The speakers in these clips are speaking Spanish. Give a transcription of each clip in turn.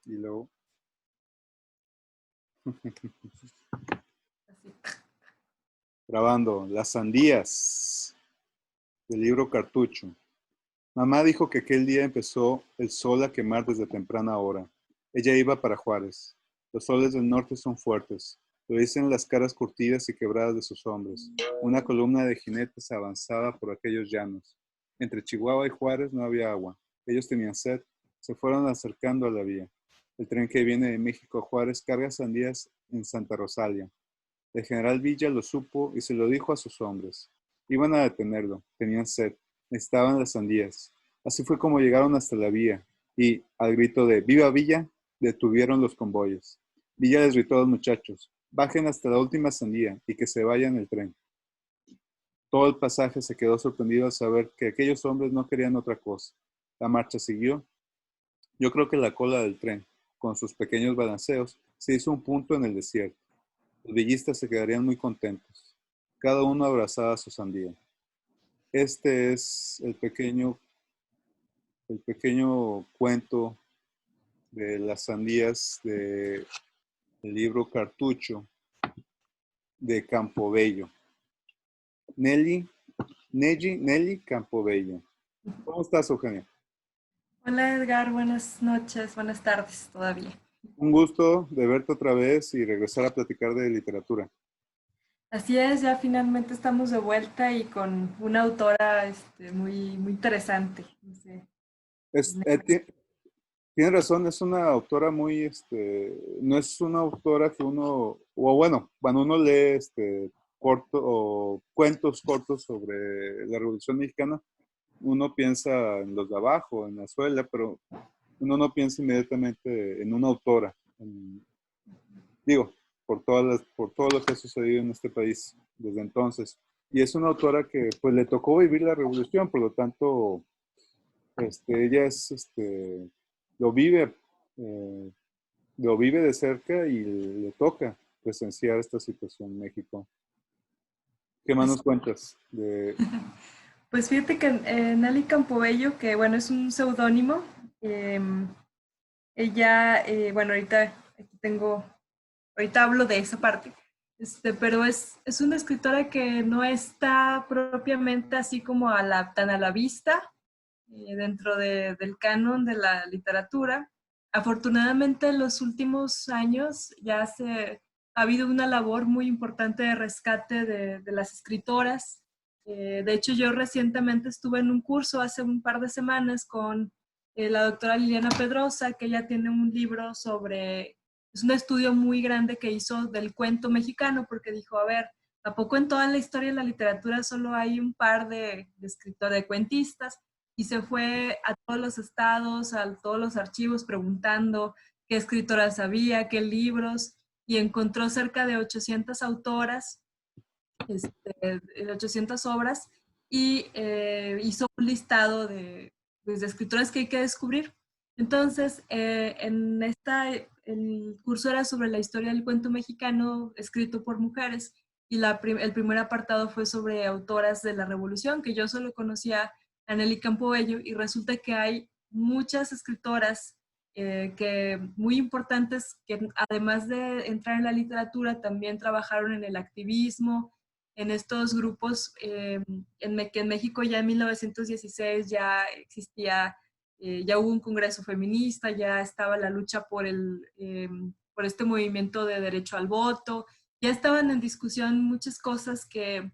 Y luego, Así. grabando, Las sandías, del libro Cartucho. Mamá dijo que aquel día empezó el sol a quemar desde temprana hora. Ella iba para Juárez. Los soles del norte son fuertes, lo dicen las caras curtidas y quebradas de sus hombres. Una columna de jinetes avanzaba por aquellos llanos. Entre Chihuahua y Juárez no había agua. Ellos tenían sed. Se fueron acercando a la vía. El tren que viene de México a Juárez carga sandías en Santa Rosalia. El general Villa lo supo y se lo dijo a sus hombres. Iban a detenerlo, tenían sed, necesitaban las sandías. Así fue como llegaron hasta la vía y, al grito de ¡Viva Villa!, detuvieron los convoyes. Villa les gritó a los muchachos, bajen hasta la última sandía y que se vaya en el tren. Todo el pasaje se quedó sorprendido al saber que aquellos hombres no querían otra cosa. La marcha siguió. Yo creo que la cola del tren, con sus pequeños balanceos, se hizo un punto en el desierto. Los villistas se quedarían muy contentos. Cada uno abrazaba su sandía. Este es el pequeño cuento de las sandías del libro Cartucho de Campobello. Nelly Campobello. ¿Cómo estás, Eugenia? Hola Edgar, buenas noches, buenas tardes todavía. Un gusto de verte otra vez y regresar a platicar de literatura. Así es, ya finalmente estamos de vuelta y con una autora muy interesante. No sé. Es, tienes razón, es una autora muy, no es una autora que uno, o bueno, cuando uno lee corto o cuentos cortos sobre la Revolución Mexicana, uno piensa en los de abajo, en la suela, pero uno no piensa inmediatamente en una autora. Digo, por todo lo que ha sucedido en este país desde entonces. Y es una autora que pues le tocó vivir la revolución, por lo tanto, ella lo vive, eh, lo vive de cerca y le toca presenciar esta situación en México. ¿Qué más Así- nos cuentas? De, Pues fíjate que Nelly Campobello, que bueno, es un seudónimo, eh, ella, bueno, aquí tengo, ahorita hablo de esa parte, pero es una escritora que no está propiamente así como tan a la vista dentro del canon de la literatura. Afortunadamente, en los últimos años ha habido una labor muy importante de rescate de las escritoras. De hecho, yo recientemente estuve en un curso hace un par de semanas con la doctora Liliana Pedrosa, que ella tiene un libro es un estudio muy grande que hizo del cuento mexicano, porque dijo, a ver, ¿a poco en toda la historia de la literatura solo hay un par de escritores, de cuentistas? Y se fue a todos los estados, a todos los archivos preguntando qué escritoras había, qué libros, y encontró cerca de 800 autoras, 800 obras, y hizo un listado pues, de escritoras que hay que descubrir. Entonces, el curso era sobre la historia del cuento mexicano escrito por mujeres, y el primer apartado fue sobre autoras de la Revolución, que yo solo conocía a Nelly Campobello, y resulta que hay muchas escritoras muy importantes que además de entrar en la literatura, también trabajaron en el activismo, en estos grupos, que en México ya en 1916 ya existía, ya hubo un congreso feminista, ya estaba la lucha por este movimiento de derecho al voto, ya estaban en discusión muchas cosas que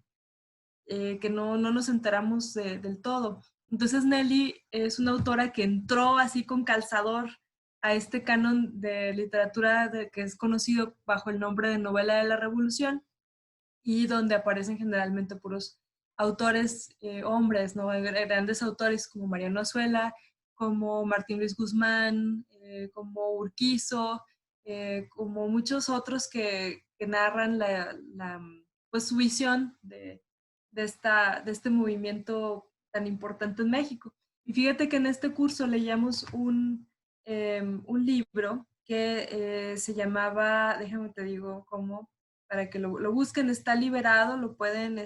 no nos enteramos del todo. Entonces Nelly es una autora que entró así con calzador a este canon de literatura que es conocido bajo el nombre de novela de la Revolución, y donde aparecen generalmente puros autores hombres, ¿no? Grandes autores como Mariano Azuela, como Martín Luis Guzmán, como Urquizo, como muchos otros que narran pues, su visión de este movimiento tan importante en México. Y fíjate que en este curso leíamos un libro que se llamaba, déjame te digo cómo, para que lo busquen, está liberado, lo pueden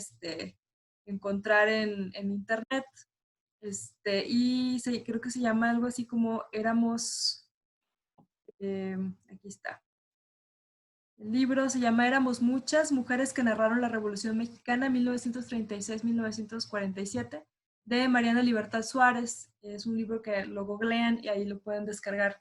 encontrar en internet. Creo que se llama algo así como Aquí está. El libro se llama Éramos muchas, mujeres que narraron la Revolución Mexicana 1936-1947, de Mariana Libertad Suárez. Es un libro que lo googlean y ahí lo pueden descargar.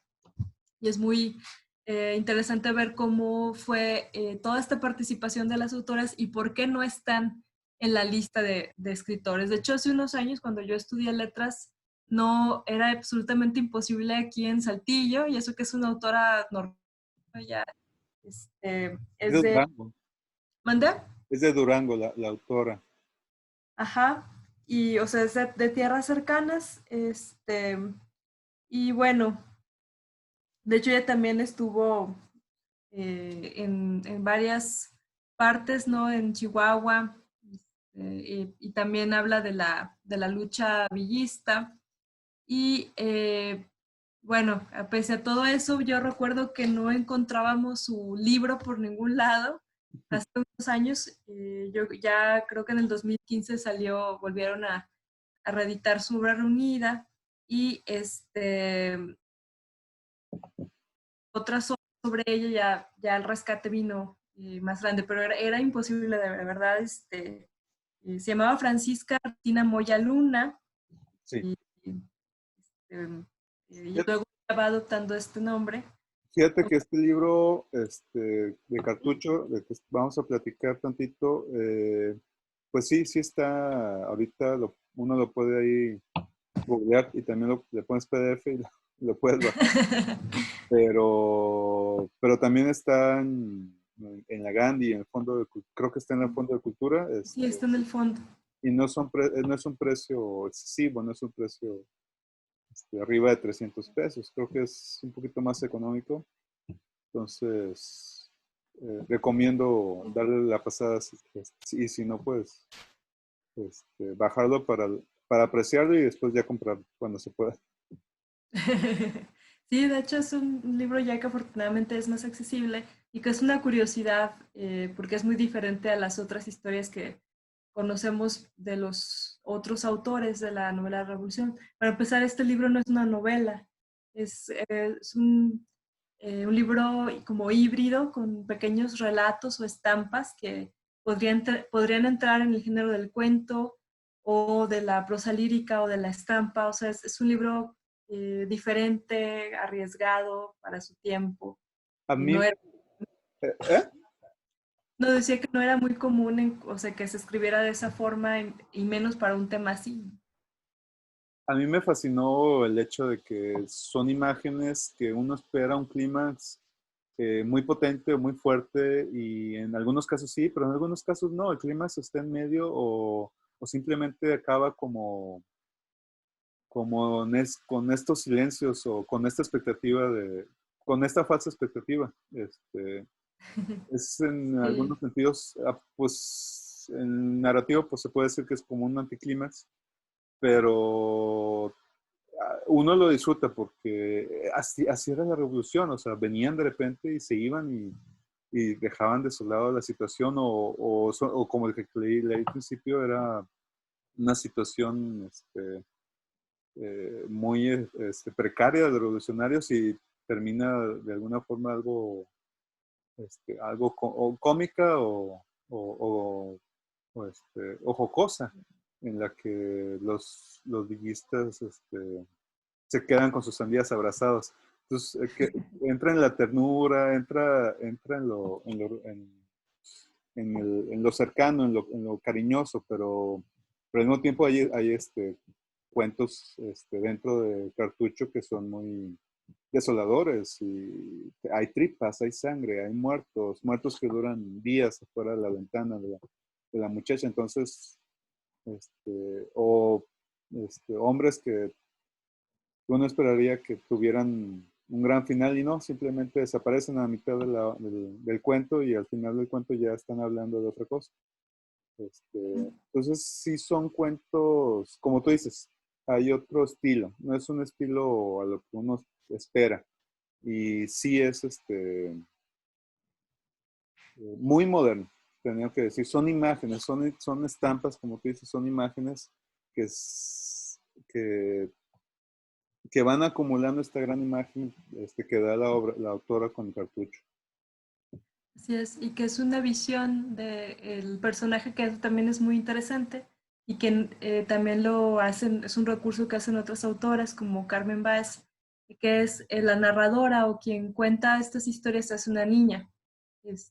Y es muy interesante ver cómo fue toda esta participación de las autoras y por qué no están en la lista de escritores. De hecho, hace unos años, cuando yo estudié letras, no era absolutamente imposible aquí en Saltillo, y eso que es una autora normal, ya Es de es de... Durango. ¿Mandé? Es de Durango la autora. Ajá. Y, o sea, es de tierras cercanas. Y bueno, de hecho ella también estuvo en varias partes, ¿no? En Chihuahua, y también habla de la lucha villista. Y bueno, pese a todo eso, yo recuerdo que no encontrábamos su libro por ningún lado. Hace unos años, yo ya creo que en el 2015 salió, volvieron a reeditar su obra reunida, y otras obras sobre ella, ya el rescate vino más grande, pero era imposible, de verdad. Se llamaba Francisca Martina Moya Luna, Sí. y, y luego va adoptando este nombre. Fíjate que este libro de Cartucho, de que vamos a platicar tantito, pues sí, sí está, ahorita uno lo puede ahí googlear y también le pones PDF y lo puedes bajar, pero también está en la Gandhi, en el fondo creo que está en el Fondo de Cultura, Sí, está en el fondo. y no es un precio excesivo, no es un precio arriba de 300 pesos, creo que es un poquito más económico. Entonces, recomiendo darle la pasada y si no, pues bajarlo para apreciarlo y después ya comprarlo cuando se pueda. Sí, de hecho es un libro ya que afortunadamente es más accesible y que es una curiosidad, porque es muy diferente a las otras historias que conocemos de los otros autores de la novela de la Revolución. Para empezar, este libro no es una novela, es un libro como híbrido con pequeños relatos o estampas que podrían entrar en el género del cuento o de la prosa lírica o de la estampa. O sea, es un libro diferente, arriesgado para su tiempo. A Y mí, ¿eh? no decía que no era muy común, o sea, que se escribiera de esa forma, y menos para un tema así. A mí me fascinó el hecho de que son imágenes que uno espera un clímax muy potente o muy fuerte y en algunos casos sí, pero en algunos casos no. El clímax está en medio o simplemente acaba como con estos silencios o con esta expectativa con esta falsa expectativa. Es en Sí. algunos sentidos, pues en narrativo pues se puede decir que es como un anticlímax, pero uno lo disfruta porque así era la revolución, o sea, venían de repente y se iban y dejaban desolado la situación o como el que leí al principio era una situación muy precaria de los revolucionarios y termina de alguna forma algo o cómica o jocosa, en la que los villistas se quedan con sus sandías abrazados. Entonces, entra en la ternura, entra en lo cercano, en lo cariñoso, pero al mismo tiempo hay cuentos dentro de Cartucho que son muy desoladores y hay tripas, hay sangre, hay muertos que duran días afuera de la ventana de la muchacha. Entonces, o hombres que uno esperaría que tuvieran un gran final y no, simplemente desaparecen a la mitad del cuento y al final del cuento ya están hablando de otra cosa. Entonces, sí son cuentos, como tú dices, hay otro estilo, no es un estilo a lo que uno espera. Y sí es muy moderno, tenía que decir. Son imágenes, son estampas, como tú dices, son imágenes que que van acumulando esta gran imagen que da la obra, la autora con el cartucho. Así es, y que es una visión del personaje que también es muy interesante y que también lo hacen, es un recurso que hacen otras autoras como Carmen Báez, que es la narradora o quien cuenta estas historias es una niña.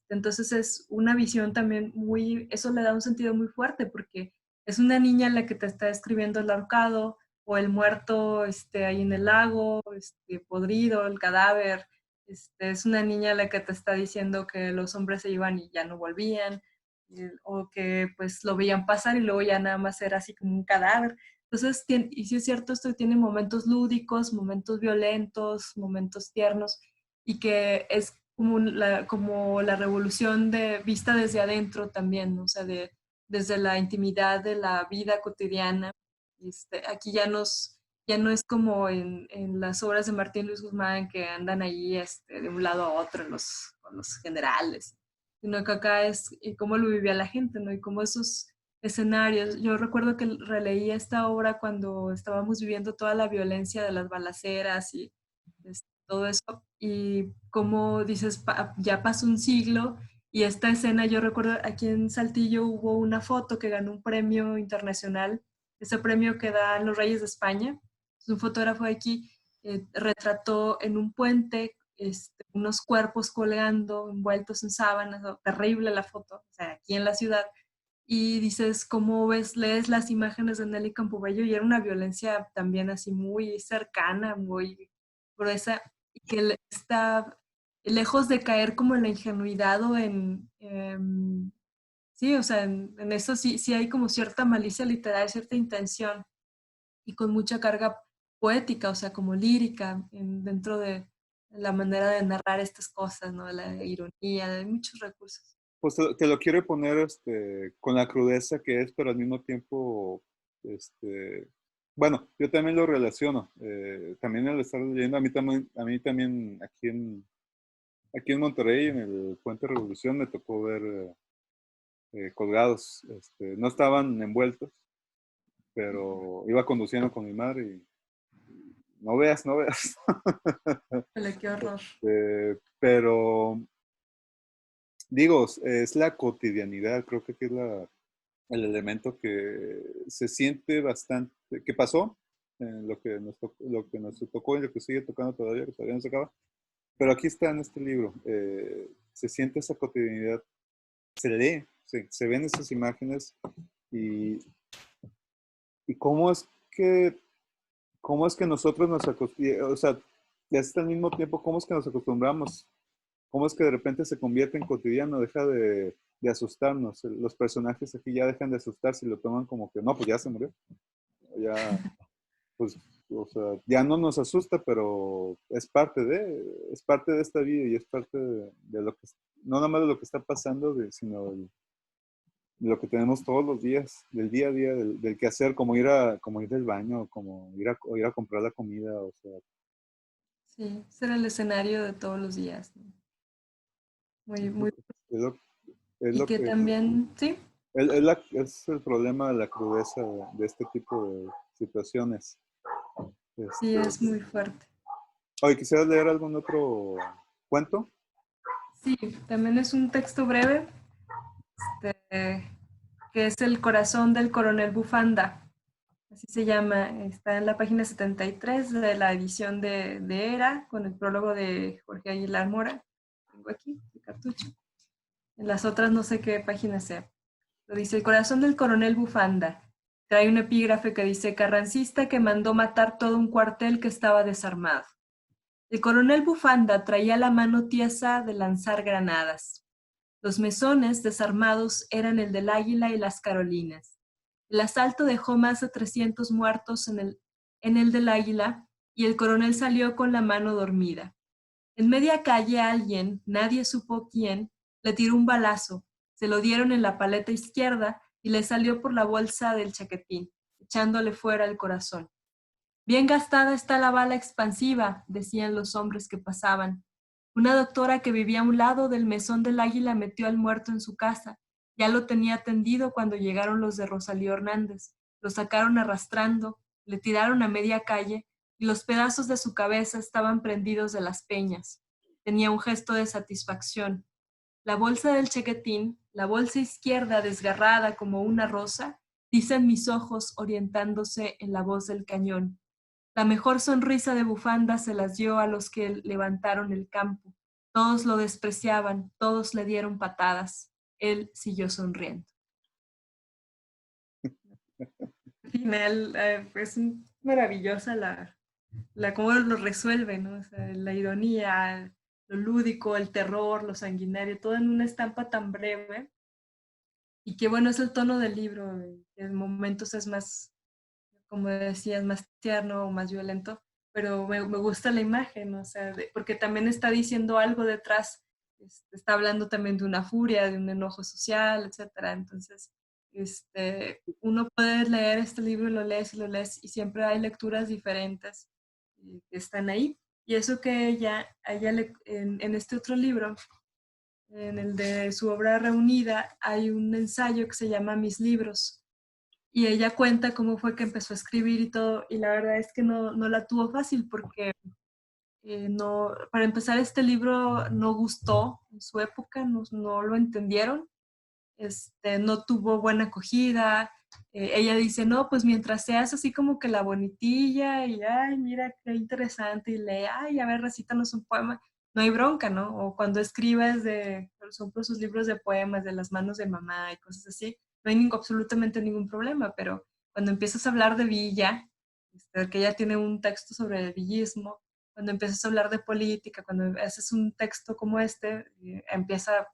Entonces es una visión también muy, eso le da un sentido muy fuerte porque es una niña la que te está escribiendo el ahorcado o el muerto ahí en el lago, podrido, el cadáver. Es una niña la que te está diciendo que los hombres se iban y ya no volvían, o que pues lo veían pasar y luego ya nada más era así como un cadáver. Entonces, y sí es cierto, esto tiene momentos lúdicos, momentos violentos, momentos tiernos, y que es como la revolución vista desde adentro también, ¿no? O sea, desde la intimidad de la vida cotidiana. Aquí ya no es como en las obras de Martín Luis Guzmán que andan ahí de un lado a otro con los generales, sino que acá es cómo lo vivía la gente, ¿no? Y cómo esos escenarios. Yo recuerdo que releí esta obra cuando estábamos viviendo toda la violencia de las balaceras y todo eso, y como dices, ya pasó un siglo y esta escena, yo recuerdo aquí en Saltillo hubo una foto que ganó un premio internacional, ese premio que dan los Reyes de España. Un fotógrafo de aquí retrató en un puente unos cuerpos colgando, envueltos en sábanas, terrible la foto, o sea, aquí en la ciudad, y dices, ¿cómo ves? Lees las imágenes de Nelly Campobello y era una violencia también así muy cercana, muy gruesa, y que está lejos de caer como en la ingenuidad o sí, o sea, en eso sí, sí hay como cierta malicia literal, cierta intención y con mucha carga poética, o sea, como lírica dentro de la manera de narrar estas cosas, ¿no? De la ironía, de muchos recursos. Pues te lo quiero poner con la crudeza que es, pero al mismo tiempo, bueno, yo también lo relaciono. También al estar leyendo, a mí también aquí en Monterrey, en el Puente Revolución, me tocó ver colgados. No estaban envueltos, pero iba conduciendo con mi madre y no veas, no veas. Qué horror. Pero digo, es la cotidianidad, creo que aquí es el elemento que se siente bastante, que pasó, lo que nos tocó y lo que sigue tocando todavía, que todavía no se acaba. Pero aquí está en este libro, se siente esa cotidianidad, se lee, se ven esas imágenes y, y cómo es que nosotros nos acostumbramos, o sea, ya está al mismo tiempo, cómo es que nos acostumbramos, cómo es que de repente se convierte en cotidiano, deja de asustarnos. Los personajes aquí ya dejan de asustarse y lo toman como que, no, pues ya se murió. Ya, pues, o sea, ya no nos asusta, pero es parte de esta vida y es parte de lo que, no nada más de lo que está pasando, sino de lo que tenemos todos los días, del día a día, del quehacer, como ir del baño, como ir a comprar la comida, o sea. Sí, ese era el escenario de todos los días, ¿no? Muy, muy. Es lo, es Y lo que que también, sí, es el problema de la crudeza de este tipo de situaciones. sí, Este, es muy fuerte. oye, ¿quisieras leer algún otro cuento? Sí, también es un texto breve, este, que es El corazón del coronel Bufanda. Así se llama, está en la página 73 de la edición de Era, con el prólogo de Jorge Aguilar Mora. Tengo aquí, el cartucho. En las otras no sé qué página sea. Lo dice, el corazón del coronel Bufanda. Trae un epígrafe que dice, carrancista que mandó matar todo un cuartel que estaba desarmado. El coronel Bufanda traía la mano tiesa de lanzar granadas. Los mesones desarmados eran el del Águila y las Carolinas. El asalto dejó más de 300 muertos en el del Águila y el coronel salió con la mano dormida. En media calle alguien, nadie supo quién, le tiró un balazo, se lo dieron en la paleta izquierda y le salió por la bolsa del chaquetín, echándole fuera el corazón. Bien gastada está la bala expansiva, decían los hombres que pasaban. Una doctora que vivía a un lado del mesón del Águila metió al muerto en su casa. Ya lo tenía tendido cuando llegaron los de Rosalío Hernández. Lo sacaron arrastrando, le tiraron a media calle, y los pedazos de su cabeza estaban prendidos de las peñas. Tenía un gesto de satisfacción. La bolsa del chequetín, la bolsa izquierda desgarrada como una rosa, dicen mis ojos orientándose en la voz del cañón. La mejor sonrisa de bufanda se las dio a los que levantaron el campo. Todos lo despreciaban, todos le dieron patadas. Él siguió sonriendo. Al final, es maravillosa cómo lo resuelve, ¿no? O sea, la ironía, lo lúdico, el terror, lo sanguinario, todo en una estampa tan breve. Y qué bueno es el tono del libro, que en momentos es más, como decías, más tierno o más violento, pero me gusta la imagen, o sea, porque también está diciendo algo detrás, está hablando también de una furia, de un enojo social, etcétera. Entonces, uno puede leer este libro y lo lees, y siempre hay lecturas diferentes que están ahí. Y eso que ella en este otro libro, en el de su obra reunida, hay un ensayo que se llama Mis libros, y ella cuenta cómo fue que empezó a escribir y todo, y la verdad es que no la tuvo fácil porque no, para empezar este libro no gustó en su época, no lo entendieron, no tuvo buena acogida. Ella dice, no, pues mientras seas así como que la bonitilla y, ay, mira qué interesante, y lee, ay, a ver, recítanos un poema, no hay bronca, ¿no? O cuando escribes por ejemplo, sus libros de poemas de las manos de mamá y cosas así, no hay absolutamente ningún problema, pero cuando empiezas a hablar de Villa, que ella tiene un texto sobre el villismo, cuando empiezas a hablar de política, cuando haces un texto como empieza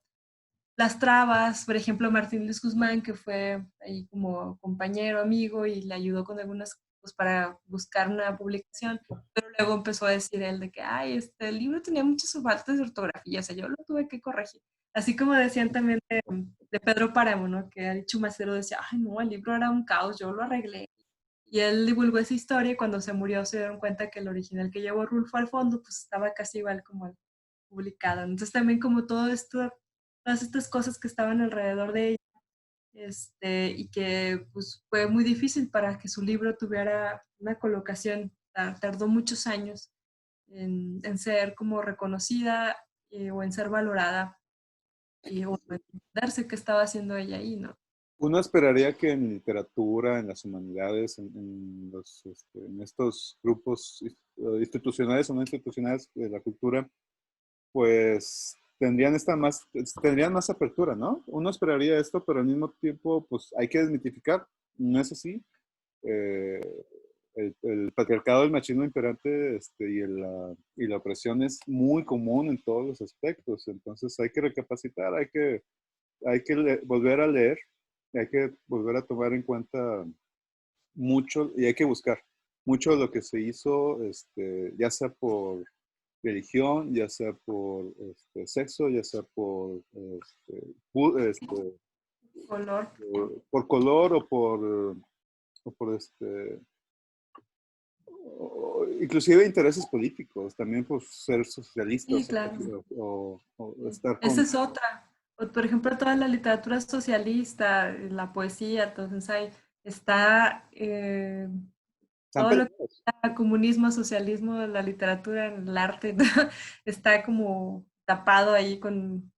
las trabas. Por ejemplo, Martín Luis Guzmán, que fue ahí como compañero, amigo, y le ayudó con algunas cosas para buscar una publicación, pero luego empezó a decir él de que, ay, este libro tenía muchas faltas de ortografía, o sea, yo lo tuve que corregir. Así como decían también de Pedro Páramo, ¿no? Que ha dicho Macero, decía, ay, no, el libro era un caos, yo lo arreglé. Y él divulgó esa historia, y cuando se murió se dieron cuenta que el original que llevó Rulfo al fondo, pues estaba casi igual como el publicado. Entonces también como todo esto, todas estas cosas que estaban alrededor de ella, y que pues fue muy difícil para que su libro tuviera una colocación. Tardó muchos años en ser como reconocida, o en ser valorada, o en entenderse qué estaba haciendo ella ahí, ¿no? Uno esperaría que en literatura, en las humanidades, en estos grupos institucionales o no institucionales de la cultura, pues tendrían más apertura, ¿no? Uno esperaría esto, pero al mismo tiempo, pues hay que desmitificar. No es así. Eh, el patriarcado, el machismo imperante, y la opresión es muy común en todos los aspectos. Entonces hay que recapacitar, hay que volver a leer, hay que volver a tomar en cuenta mucho y hay que buscar mucho de lo que se hizo, ya sea por religión, ya sea por sexo, ya sea Color. por color o por inclusive intereses políticos, también por ser Sí, socialistas claro. o estar Esa con... es otra. Por ejemplo, toda la literatura socialista, la poesía, todo eso, está Están todo lo que peleados. está comunismo, socialismo, la literatura, el arte, está como tapado ahí,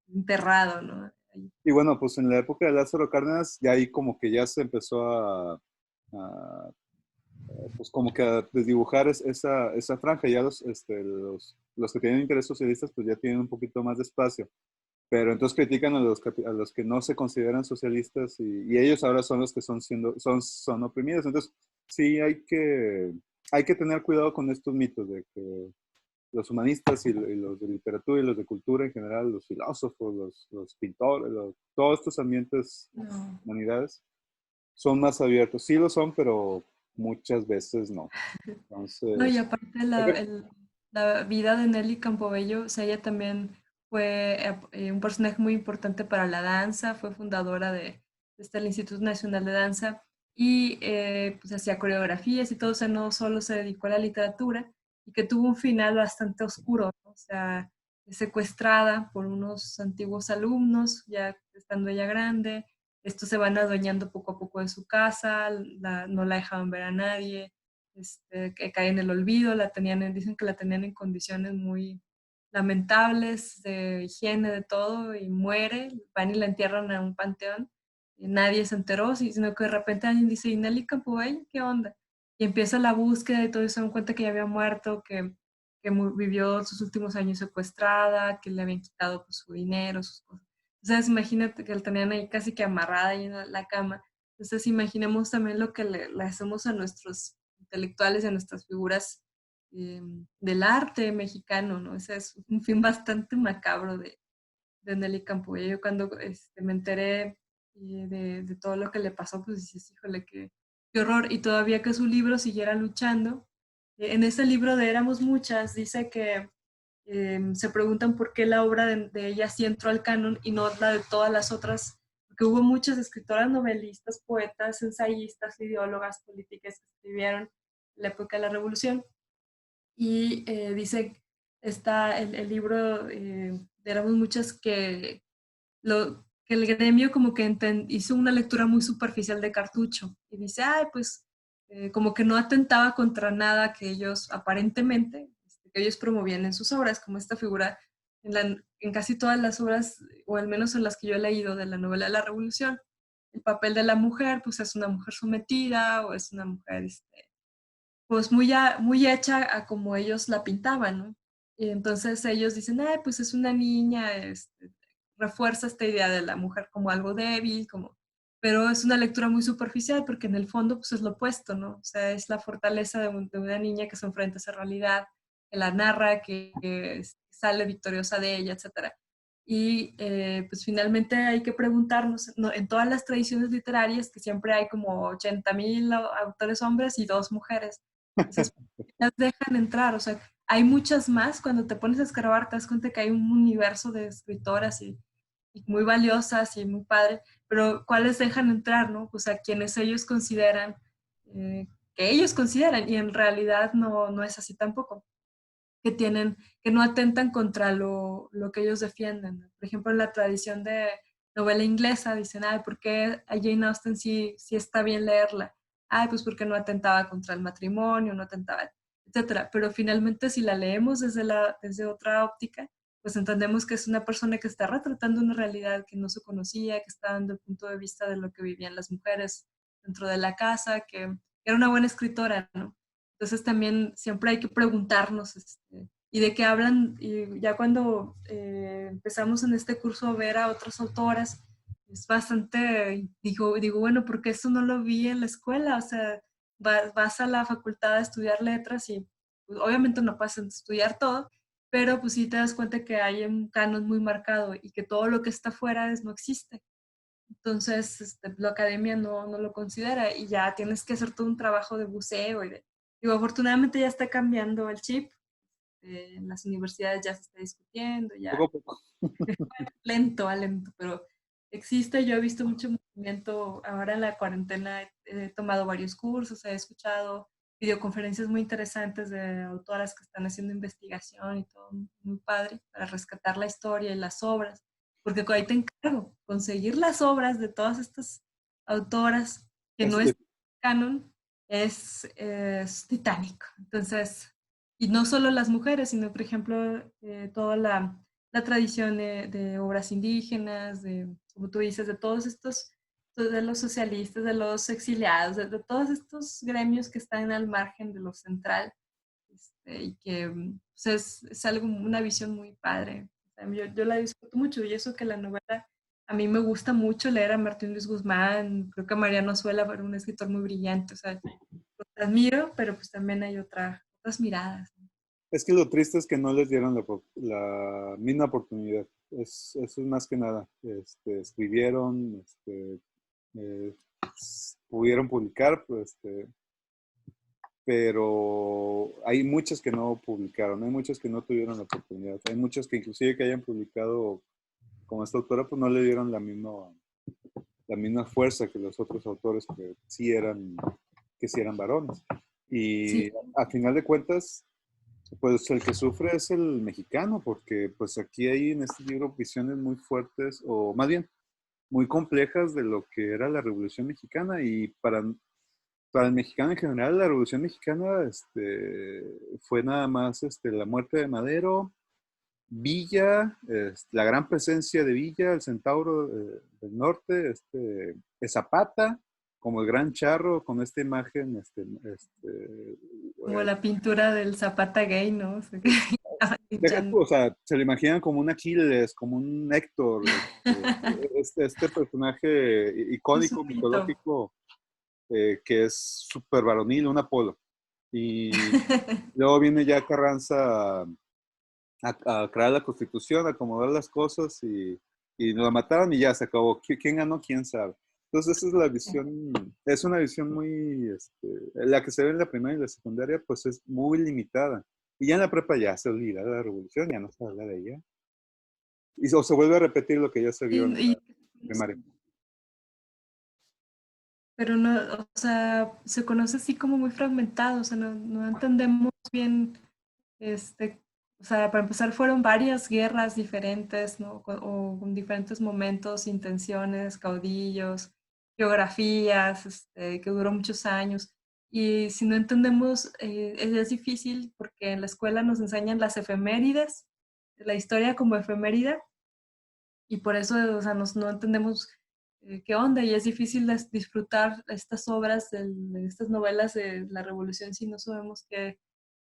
enterrado, ¿no? Ahí. Y bueno, pues en la época de Lázaro Cárdenas, ya ahí como que ya se empezó a, pues como que a desdibujar esa franja. Ya los que tienen intereses socialistas, pues ya tienen un poquito más de espacio. Pero entonces critican a los que no se consideran socialistas y ellos ahora son los que son oprimidos. Entonces, sí hay que tener cuidado con estos mitos de que los humanistas y los de literatura y los de cultura en general, los filósofos, los pintores, todos estos ambientes, No. humanidades, son más abiertos. Sí lo son, pero muchas veces no. No, y Entonces, aparte hay que- la vida de Nelly Campobello, o sea, ella también fue un personaje muy importante para la danza, fue fundadora de el Instituto Nacional de Danza, y pues hacía coreografías y todo, o sea, no solo se dedicó a la literatura, y que tuvo un final bastante oscuro, ¿no? O sea, secuestrada por unos antiguos alumnos, ya estando ella grande. Estos se van adueñando poco a poco de su casa, no la dejaban ver a nadie, que cae en el olvido, dicen que la tenían en condiciones muy lamentables de higiene, de todo, y muere, van y la entierran en un panteón, y nadie se enteró, sino que de repente alguien dice, ¿y Nelly Campobello? ¿Qué onda? Y empieza la búsqueda y todo, y se dan cuenta que ya había muerto, que vivió sus últimos años secuestrada, que le habían quitado pues, su dinero, sus cosas. Entonces imagínate que la tenían ahí casi que amarrada ahí en la cama. Entonces imaginemos también lo que le hacemos a nuestros intelectuales, a nuestras figuras del arte mexicano, ¿no? Ese es un fin bastante macabro de Nelly Campoy. Yo cuando me enteré de todo lo que le pasó, pues dices, híjole, qué horror. Y todavía que su libro siguiera luchando. En ese libro de Éramos Muchas dice que se preguntan por qué la obra de ella sí entró al canon y no la de todas las otras, porque hubo muchas escritoras, novelistas, poetas, ensayistas, ideólogas políticas que escribieron en la época de la Revolución. Y dice, está el libro de Éramos Muchas que el gremio como que hizo una lectura muy superficial de Cartucho y dice, ay, pues como que no atentaba contra nada que ellos aparentemente, que ellos promovían en sus obras, como esta figura en casi todas las obras, o al menos en las que yo he leído de la novela de la Revolución, el papel de la mujer, pues es una mujer sometida o es una mujer, pues muy hecha a como ellos la pintaban, ¿no? Y entonces ellos dicen, ay, pues es una niña, refuerza esta idea de la mujer como algo débil, pero es una lectura muy superficial porque en el fondo pues es lo opuesto, ¿no? O sea, es la fortaleza de una niña que se enfrenta a esa realidad, que la narra, que sale victoriosa de ella, etcétera. Y pues finalmente hay que preguntarnos, ¿no? En todas las tradiciones literarias, que siempre hay como 80,000 autores hombres y 2 mujeres, entonces las dejan entrar, o sea, hay muchas más, cuando te pones a escarbar te das cuenta que hay un universo de escritoras y muy valiosas y muy padre, pero ¿cuáles dejan entrar, no? Pues a quienes ellos consideran, que ellos consideran, y en realidad no es así tampoco, que no atentan contra lo que ellos defienden, ¿no? Por ejemplo, en la tradición de novela inglesa dicen, ay, ¿por qué a Jane Austen sí está bien leerla? Ay, pues porque no atentaba contra el matrimonio, no atentaba, etcétera. Pero finalmente si la leemos desde otra óptica, pues entendemos que es una persona que está retratando una realidad que no se conocía, que está dando el punto de vista de lo que vivían las mujeres dentro de la casa, que era una buena escritora, ¿no? Entonces también siempre hay que preguntarnos y de qué hablan, y ya cuando empezamos en este curso a ver a otras autoras, es bastante, digo, bueno, porque eso no lo vi en la escuela, o sea, vas a la facultad a estudiar letras y pues, obviamente no puedes estudiar todo, pero pues sí te das cuenta que hay un canon muy marcado y que todo lo que está afuera no existe. Entonces, la academia no lo considera y ya tienes que hacer todo un trabajo de buceo digo, afortunadamente ya está cambiando el chip, en las universidades ya se está discutiendo, Poco ya a poco. lento, lento, pero existe, yo he visto mucho movimiento ahora en la cuarentena, he tomado varios cursos, he escuchado videoconferencias muy interesantes de autoras que están haciendo investigación y todo muy padre para rescatar la historia y las obras, porque ahí te encargo, conseguir las obras de todas estas autoras que no Es, es es- canon es titánico. Entonces, y no solo las mujeres, sino, por ejemplo, toda la tradición de obras indígenas, como tú dices, de todos estos, de los socialistas, de los exiliados, de todos estos gremios que están al margen de lo central, y que pues es algo, una visión muy padre. O sea, yo la disfruto mucho y eso que la novela, a mí me gusta mucho leer a Martín Luis Guzmán, creo que a Mariano Suela fue un escritor muy brillante, o sea, los admiro, pero pues también hay otras miradas. es que lo triste es que no les dieron la misma oportunidad. Eso es más que nada. Escribieron, eh, pudieron publicar, pues, pero hay muchos que no publicaron, hay muchos que no tuvieron la oportunidad, hay muchos que inclusive que hayan publicado como esta autora, pues no le dieron la misma fuerza que los otros autores que sí eran varones. Sí, Y a final de cuentas, pues el que sufre es el mexicano, porque pues aquí hay en este libro visiones muy fuertes, o más bien muy complejas de lo que era la Revolución Mexicana, y para para el mexicano en general, la Revolución Mexicana fue nada más la muerte de Madero, Villa, la gran presencia de Villa, el centauro del norte, de Zapata, como el gran charro, con esta imagen, Como la pintura del Zapata gay, ¿no? O sea, que estaba deja hinchando. tú, o sea, se lo imaginan como un Aquiles, como un Héctor, este personaje Un icónico, supito. mitológico, que es súper varonil, un Apolo. Y luego viene ya Carranza a crear la constitución, a acomodar las cosas y lo mataron y ya se acabó. ¿Quién ganó? ¿Quién sabe? Entonces esa es la visión, es una visión muy, la que se ve en la primaria y la secundaria, pues es muy limitada. Y ya en la prepa ya se olvida de la revolución, ya no se habla de ella. O se vuelve a repetir lo que ya se vio en la primaria. Pero no, o sea, se conoce así como muy fragmentado, o sea, no entendemos bien, este, o sea, para empezar fueron varias guerras diferentes, ¿no? O con diferentes momentos, intenciones, caudillos, geografías, que duró muchos años. Y si no entendemos, es difícil porque en la escuela nos enseñan las efemérides, la historia como efeméride, y por eso, o sea, no entendemos qué onda y es difícil disfrutar estas obras, de estas novelas de la Revolución si no sabemos qué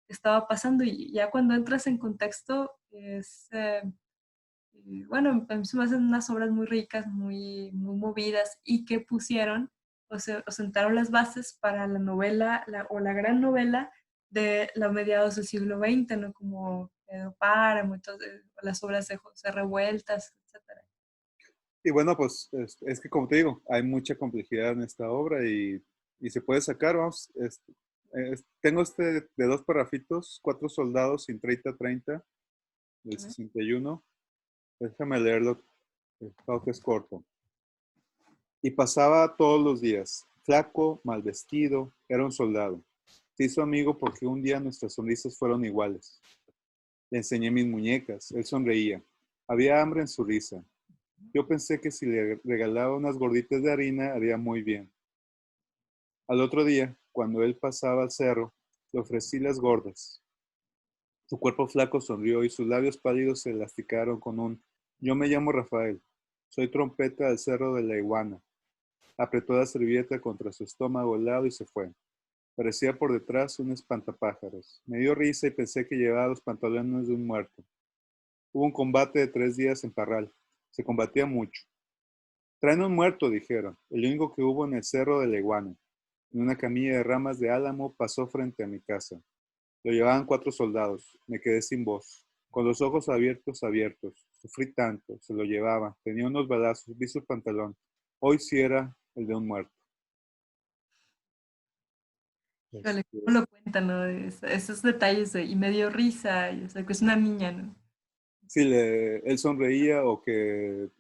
estaba pasando y ya cuando entras en contexto es, bueno, a mí se me hacen unas obras muy ricas, muy movidas y que pusieron o sentaron las bases para la novela o la gran novela de los mediados del siglo XX, ¿no? Como Pedro Páramo y todas las obras de José Revueltas, etcétera. Y bueno, pues es que como te digo, hay mucha complejidad en esta obra y se puede sacar, vamos, tengo de dos parrafitos, Cuatro soldados sin 30-30 del 61. Déjame leerlo, creo que es corto. Y pasaba todos los días, flaco, mal vestido, era un soldado. Se hizo amigo porque un día nuestras sonrisas fueron iguales. Le enseñé mis muñecas, él sonreía. Había hambre en su risa. Yo pensé que si le regalaba unas gorditas de harina haría muy bien. Al otro día, cuando él pasaba al cerro, le ofrecí las gordas. Su cuerpo flaco sonrió y sus labios pálidos se elasticaron con un "Yo me llamo Rafael, soy trompeta del cerro de la Iguana". Apretó la servilleta contra su estómago helado y se fue. Parecía por detrás un espantapájaros. Me dio risa y pensé que llevaba los pantalones de un muerto. Hubo un combate de 3 días en Parral. Se combatía mucho. Traen un muerto, dijeron, el único que hubo en el cerro de la Iguana. En una camilla de ramas de álamo pasó frente a mi casa. Lo llevaban 4 soldados. Me quedé sin voz, con los ojos abiertos, abiertos. Sufrí tanto, se lo llevaba. Tenía unos balazos, vi su pantalón. Hoy sí era el de un muerto. Híjole, Este, ¿cómo lo cuentan, no? Esos detalles y me dio risa, y, o sea, que es una niña, ¿no? sí, él sonreía o que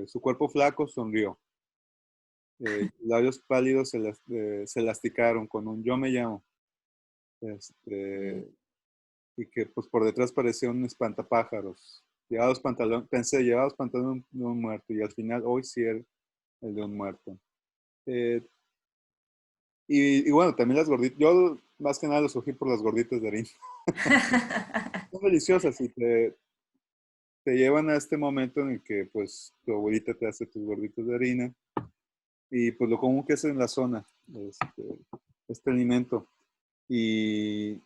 su cuerpo flaco sonrió. Labios pálidos se elasticaron con un "yo me llamo". Y, Este, y que pues por detrás parecía un espantapájaros. Llevaba los pantalones, pensé, llevaba los pantalones de un muerto y al final hoy sí era el de un muerto. Eh, y bueno, también las gorditas, yo más que nada los cogí por las gorditas de harina. Son deliciosas y te llevan a este momento en el que pues tu abuelita te hace tus gorditas de harina y pues lo común que es en la zona, este alimento. Y,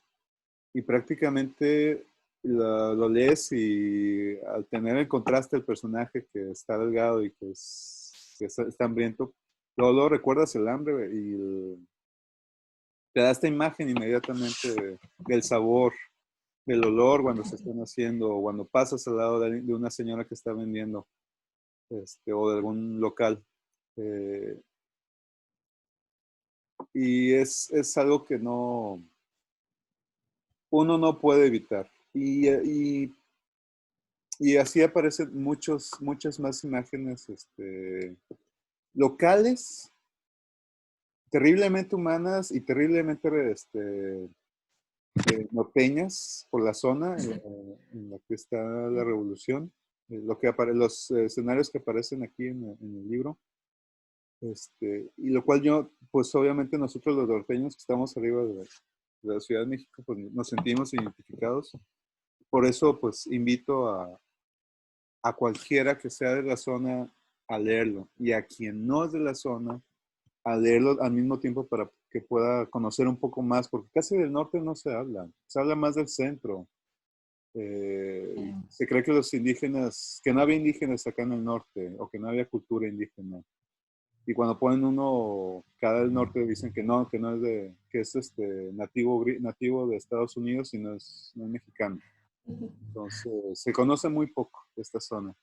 y prácticamente lo lees y al tener el contraste del personaje que está delgado y está hambriento, luego recuerdas el hambre y te da esta imagen inmediatamente del sabor, del olor cuando se están haciendo o cuando pasas al lado de una señora que está vendiendo o de algún local. Eh, y es algo que uno no puede evitar. Y así aparecen muchas más imágenes locales, terriblemente humanas y terriblemente norteñas por la zona en la que está la revolución. Los escenarios que aparecen aquí en el libro. Y lo cual yo, pues obviamente nosotros los norteños que estamos arriba de la Ciudad de México, pues nos sentimos identificados. Por eso, pues invito a cualquiera que sea de la zona a leerlo y a quien no es de la zona a leerlo al mismo tiempo para que pueda conocer un poco más, porque casi del norte no se habla más del centro. Se cree que los indígenas, que no había indígenas acá en el norte o que no había cultura indígena. Y cuando ponen uno cada del norte dicen que no es de, que es nativo de Estados Unidos y no es mexicano. Entonces, se conoce muy poco de esta zona.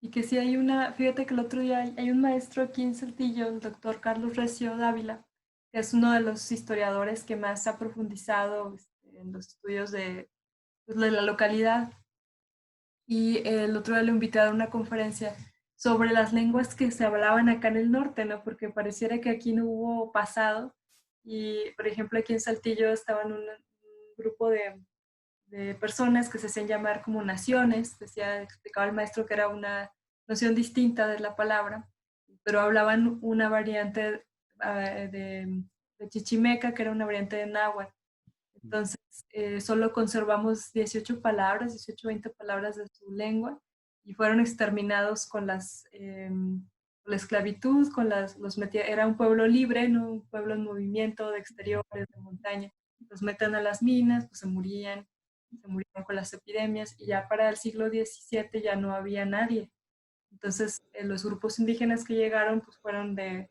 Y que sí hay fíjate que el otro día hay un maestro aquí en Saltillo, el doctor Carlos Recio Dávila, que es uno de los historiadores que más ha profundizado en los estudios pues, de la localidad. Y el otro día lo invité a dar una conferencia sobre las lenguas que se hablaban acá en el norte, ¿no? Porque pareciera que aquí no hubo pasado. Y, por ejemplo, aquí en Saltillo estaban un grupo de personas que se hacían llamar como naciones, explicaba el maestro que era una noción distinta de la palabra, pero hablaban una variante de chichimeca, que era una variante de náhuatl. Entonces, solo conservamos 18 palabras, 18, 20 palabras de su lengua y fueron exterminados con con la esclavitud, era un pueblo libre, ¿no? Un pueblo en movimiento de exteriores, de montaña. Los meten a las minas, pues se murieron con las epidemias y ya para el siglo XVII ya no había nadie. Entonces, los grupos indígenas que llegaron pues fueron de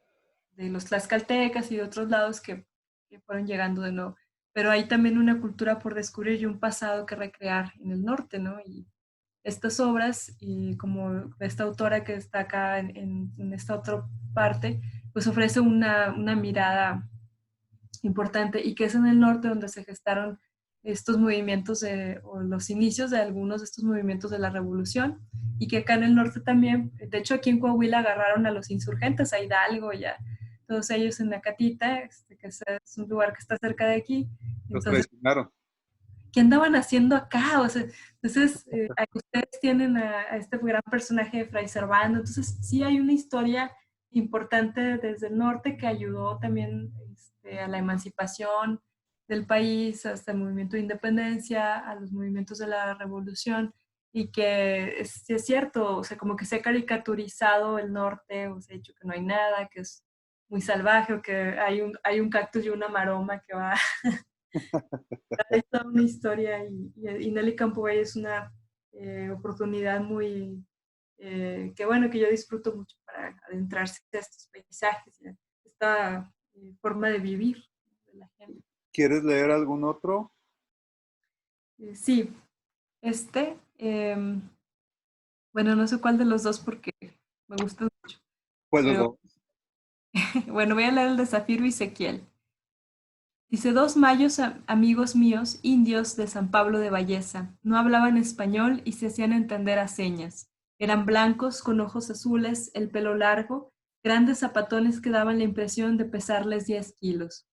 los tlaxcaltecas y de otros lados que fueron llegando de nuevo. Pero hay también una cultura por descubrir y un pasado que recrear en el norte, ¿no? Y estas obras, y como esta autora que está acá en esta otra parte, pues ofrece una mirada importante y que es en el norte donde se gestaron estos movimientos o los inicios de algunos de estos movimientos de la revolución y que acá en el norte también, de hecho aquí en Coahuila agarraron a los insurgentes, a Hidalgo y a todos ellos en Acatita, que es un lugar que está cerca de aquí. Los Entonces, traicionaron. ¿qué andaban haciendo acá? O sea, entonces, ustedes tienen a este gran personaje de Fray Servando, entonces sí hay una historia importante desde el norte que ayudó también a la emancipación del país, hasta el movimiento de independencia, a los movimientos de la revolución, y que sí es cierto, o sea, como que se ha caricaturizado el norte, o se ha dicho que no hay nada, que es muy salvaje, o que hay un cactus y una maroma que va hay toda una historia y Nelly Campobey es una oportunidad muy, que bueno, que yo disfruto mucho para adentrarse a estos paisajes, a esta forma de vivir de la gente. ¿Quieres leer algún otro? Sí, bueno, no sé cuál de los dos porque me gusta mucho, Pues los pero dos. bueno, voy a leer el de Zafiro y Ezequiel. Dice, dos mayos amigos míos, indios de San Pablo de Valleza, no hablaban español y se hacían entender a señas. Eran blancos, con ojos azules, el pelo largo, grandes zapatones que daban la impresión de pesarles 10 kilos.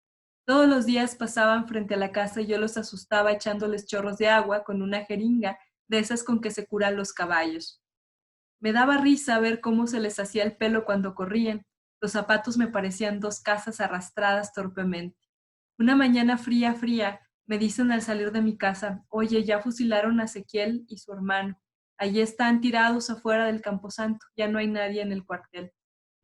Todos los días pasaban frente a la casa y yo los asustaba echándoles chorros de agua con una jeringa de esas con que se curan los caballos. Me daba risa ver cómo se les hacía el pelo cuando corrían. Los zapatos me parecían dos casas arrastradas torpemente. Una mañana fría, fría, me dicen al salir de mi casa, oye, ya fusilaron a Ezequiel y su hermano. Allí están tirados afuera del camposanto, ya no hay nadie en el cuartel.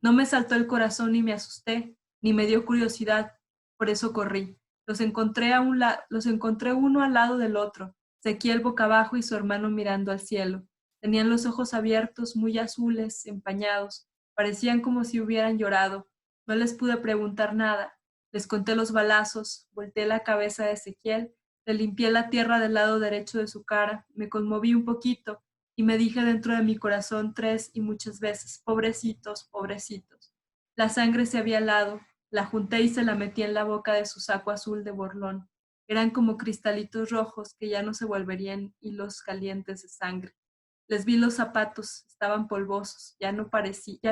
No me saltó el corazón ni me asusté, ni me dio curiosidad, por eso corrí. Los encontré uno al lado del otro, Ezequiel boca abajo y su hermano mirando al cielo. Tenían los ojos abiertos, muy azules, empañados, parecían como si hubieran llorado. No les pude preguntar nada, les conté los balazos, volteé la cabeza de Ezequiel, le limpié la tierra del lado derecho de su cara, me conmoví un poquito y me dije dentro de mi corazón 3 y muchas veces, pobrecitos, pobrecitos. La sangre se había helado, la junté y se la metí en la boca de su saco azul de borlón. Eran como cristalitos rojos que ya no se volverían hilos calientes de sangre. Les vi los zapatos, estaban polvosos, ya no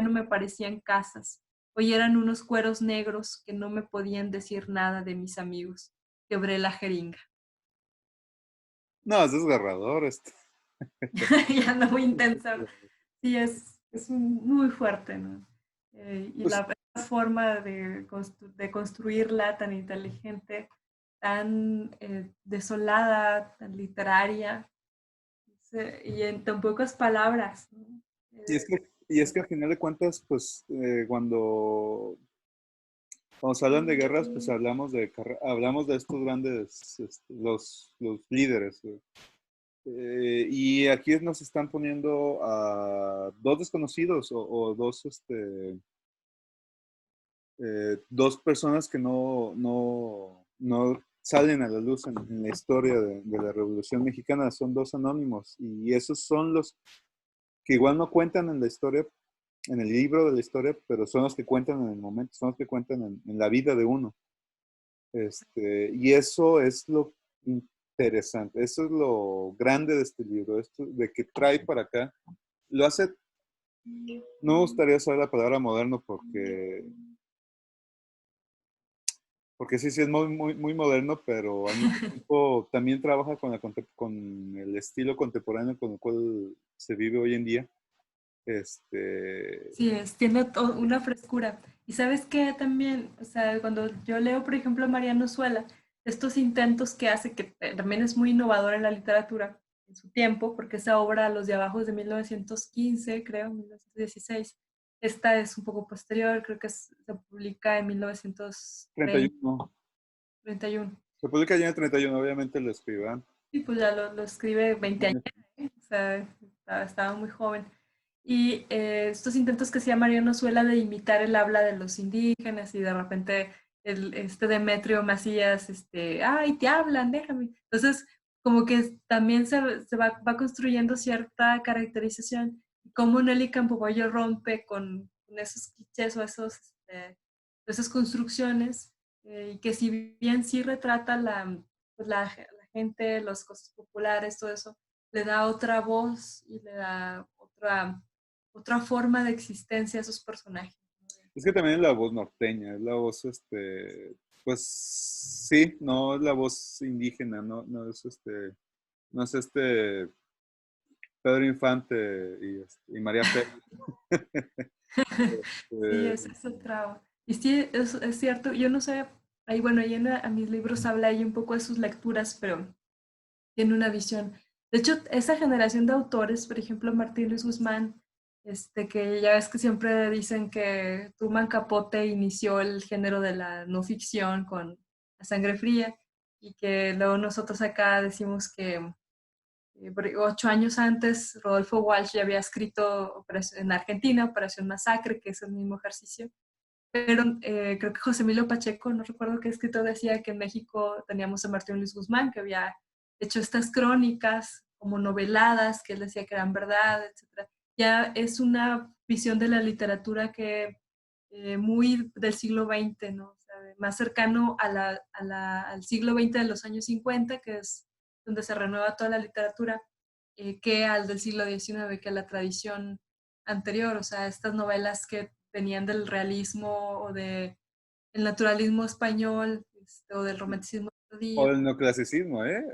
me parecían casas. Hoy eran unos cueros negros que no me podían decir nada de mis amigos. Quebré la jeringa. No, es desgarrador este. Ya no muy intenso. Sí, es muy fuerte, ¿no? y Pues la forma de construirla tan inteligente, tan desolada, tan literaria, y en tan pocas palabras, ¿no? y es que al final de cuentas, pues cuando se hablan de guerras, pues hablamos de estos grandes, los líderes. Y aquí nos están poniendo a dos desconocidos o dos personas que no salen a la luz en la historia de la Revolución Mexicana, son dos anónimos. Y esos son los que igual no cuentan en la historia, en el libro de la historia, pero son los que cuentan en el momento, son los que cuentan en la vida de uno. Y eso es lo interesante, eso es lo grande de este libro, esto de que trae para acá. Lo hace, no me gustaría usar la palabra moderno porque sí, sí es muy, muy, muy moderno, pero al mismo tiempo también trabaja con el estilo contemporáneo con el cual se vive hoy en día. Este, Sí, tiene una frescura. Y sabes qué también, o sea, cuando yo leo, por ejemplo, a Mariano Suela, estos intentos que hace, que también es muy innovador en la literatura en su tiempo, porque esa obra, Los de Abajo, es de 1915, creo, 1916. Esta es un poco posterior, creo que se publica en 1930, 31. 31. Se publica ya en el 31, obviamente lo escriban. Y pues ya lo escribe 20 años, ¿eh? O sea, estaba muy joven. Y estos intentos que hacía Mariano Suela de imitar el habla de los indígenas y de repente este Demetrio Macías, ay, te hablan, déjame. Entonces, como que también se va construyendo cierta caracterización, como Nelly Campobayo rompe con esos clichés o esas construcciones, y que si bien sí retrata pues la gente, las cosas populares, todo eso, le da otra voz y le da otra forma de existencia a esos personajes. Es que también es la voz norteña, es la voz, pues sí, no es la voz indígena, no es Pedro Infante y María Félix. Sí, Eh, es otra. Y sí, es cierto, yo no sé, ahí bueno, ahí a mis libros habla ahí un poco de sus lecturas, pero tiene una visión. De hecho, esa generación de autores, por ejemplo, Martín Luis Guzmán, que ya ves que siempre dicen que Truman Capote inició el género de la no ficción con La Sangre Fría, y que luego nosotros acá decimos que 8 años antes Rodolfo Walsh ya había escrito en Argentina Operación Masacre, que es el mismo ejercicio, pero creo que José Emilio Pacheco, no recuerdo qué escritor, decía que en México teníamos a Martín Luis Guzmán, que había hecho estas crónicas como noveladas, que él decía que eran verdad, etc. Ya es una visión de la literatura que muy del siglo XX, ¿no? O sea, más cercano al siglo XX de los años 50, que es donde se renueva toda la literatura, que al del siglo XIX, que a la tradición anterior, o sea, estas novelas que venían del realismo o del naturalismo español, o del romanticismo o tardío. el neoclasicismo, ¿eh?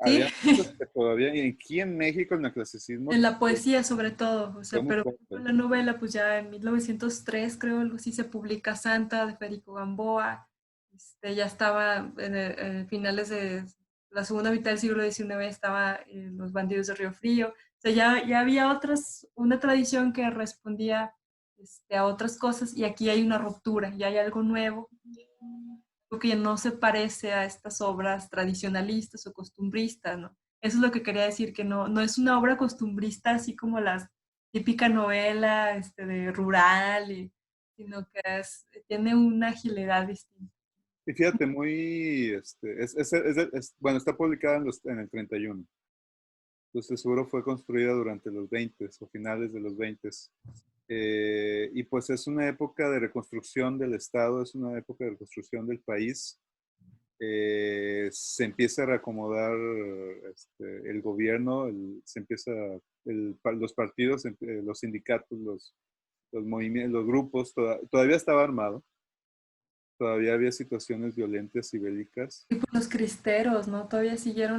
Sí, Había muchos que todavía, y aquí en México el neoclasicismo en la poesía sobre todo, o fue sea, muy pero fuerte. con la novela, pues ya en 1903, creo, algo así, se publica Santa de Federico Gamboa. Ya estaba en finales de la segunda mitad del siglo XIX, estaba en Los Bandidos de Río Frío. O sea, ya había una tradición que respondía a otras cosas, y aquí hay una ruptura, ya hay algo nuevo, que no se parece a estas obras tradicionalistas o costumbristas, ¿no? Eso es lo que quería decir, que no es una obra costumbrista así como la típica novela de rural, sino que tiene una agilidad distinta. Y fíjate, bueno, está publicada en el 31. Entonces seguro fue construida durante los 20 o finales de los 20. Y pues es una época de reconstrucción del Estado, es una época de reconstrucción del país. Se empieza a reacomodar el gobierno, los partidos, los sindicatos, los movimientos, los grupos, todavía estaba armado, todavía había situaciones violentas y bélicas. Y pues los cristeros, ¿no? Todavía siguieron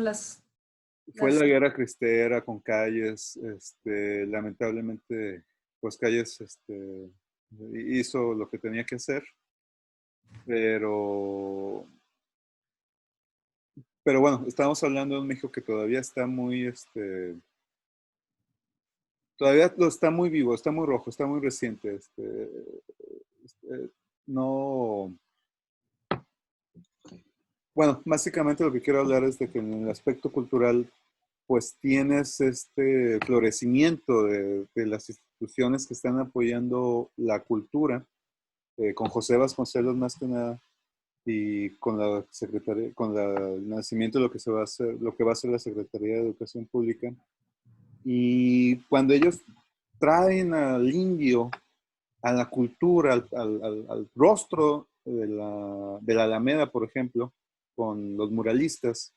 Fue las la guerra cristera con calles, lamentablemente, pues calles hizo lo que tenía que hacer, pero, pero bueno, estamos hablando de un México que todavía está muy, todavía lo está muy vivo, está muy rojo, está muy reciente. No, bueno, básicamente lo que quiero hablar es de que en el aspecto cultural, pues tienes este florecimiento de las instituciones que están apoyando la cultura, con José Vasconcelos más que nada, y con la secretaría, con el nacimiento de lo que se va a hacer, lo que va a ser la Secretaría de Educación Pública. Y cuando ellos traen al indio, a la cultura, al rostro de la Alameda, por ejemplo, con los muralistas,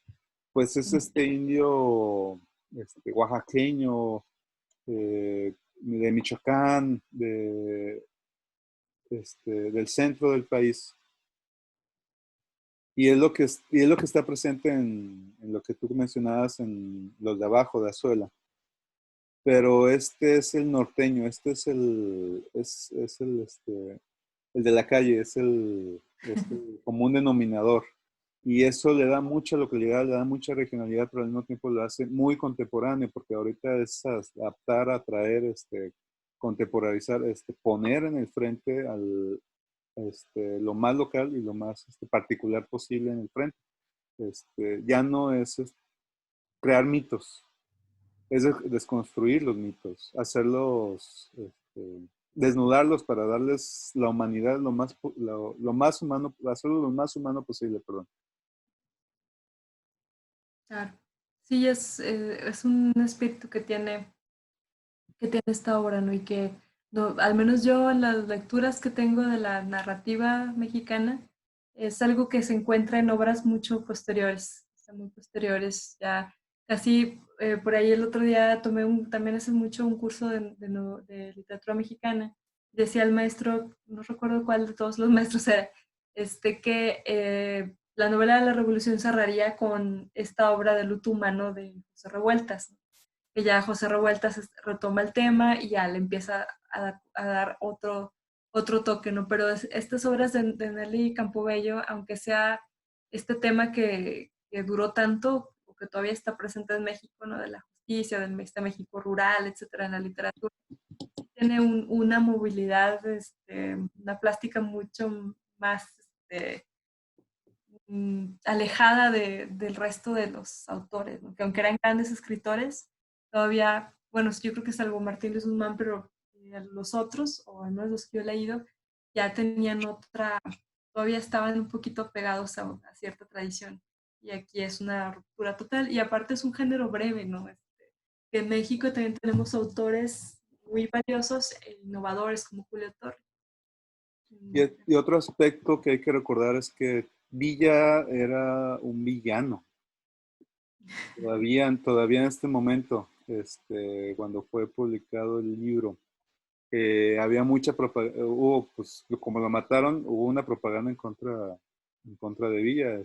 pues es este indio oaxaqueño, de Michoacán, del centro del país. Y y es lo que está presente en lo que tú mencionabas en los de abajo, de Azuela. Pero este es el norteño, este es el de la calle, es el común denominador. Y eso le da mucha localidad, le da mucha regionalidad, pero al mismo tiempo lo hace muy contemporáneo, porque ahorita es adaptar, atraer, contemporarizar, poner en el frente lo más local y lo más particular posible en el frente. Ya no es crear mitos, es desconstruir los mitos, hacerlos, desnudarlos para darles la humanidad lo más humano, hacerlo lo más humano posible, perdón. Claro. Sí, es un espíritu que tiene esta obra, ¿no? Y que, no, al menos yo en las lecturas que tengo de la narrativa mexicana, es algo que se encuentra en obras mucho posteriores, o sea, muy posteriores, ya casi por ahí el otro día tomé también hace mucho un curso de literatura mexicana. Decía el maestro, no recuerdo cuál de todos los maestros era, que la novela de la Revolución cerraría con esta obra de luto humano de José Revueltas, ¿no? Que ya José Revueltas retoma el tema y ya le empieza a dar otro toque, ¿no? Pero estas obras de Nelly Campobello, aunque sea este tema que duró tanto, o que todavía está presente en México, ¿no? De la justicia, del este México rural, etcétera, en la literatura, tiene una movilidad, una plástica mucho más alejada del resto de los autores, ¿no? Que aunque eran grandes escritores, todavía, bueno, yo creo que salvo Martín Luis Guzmán, pero los otros, o al menos los que yo he leído, ya tenían todavía estaban un poquito pegados a cierta tradición. Y aquí es una ruptura total. Y aparte es un género breve, ¿no? Que en México también tenemos autores muy valiosos e innovadores como Julio Torres. Y otro aspecto que hay que recordar es que Villa era un villano. Todavía en este momento, cuando fue publicado el libro, había mucha propaganda, hubo, pues, como lo mataron, hubo una propaganda en contra de Villa,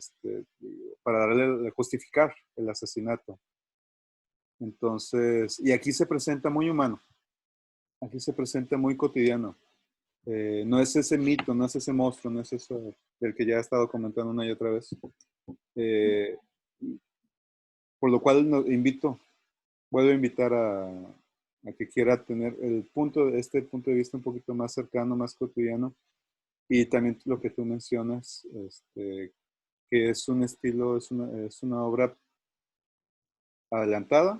para justificar el asesinato. Entonces, y aquí se presenta muy humano, aquí se presenta muy cotidiano. No es ese mito, no es ese monstruo, no es eso del que ya he estado comentando una y otra vez. Eh, por lo cual vuelvo a invitar a que quiera tener este punto de vista un poquito más cercano, más cotidiano, y también lo que tú mencionas, que es un estilo, es una obra adelantada,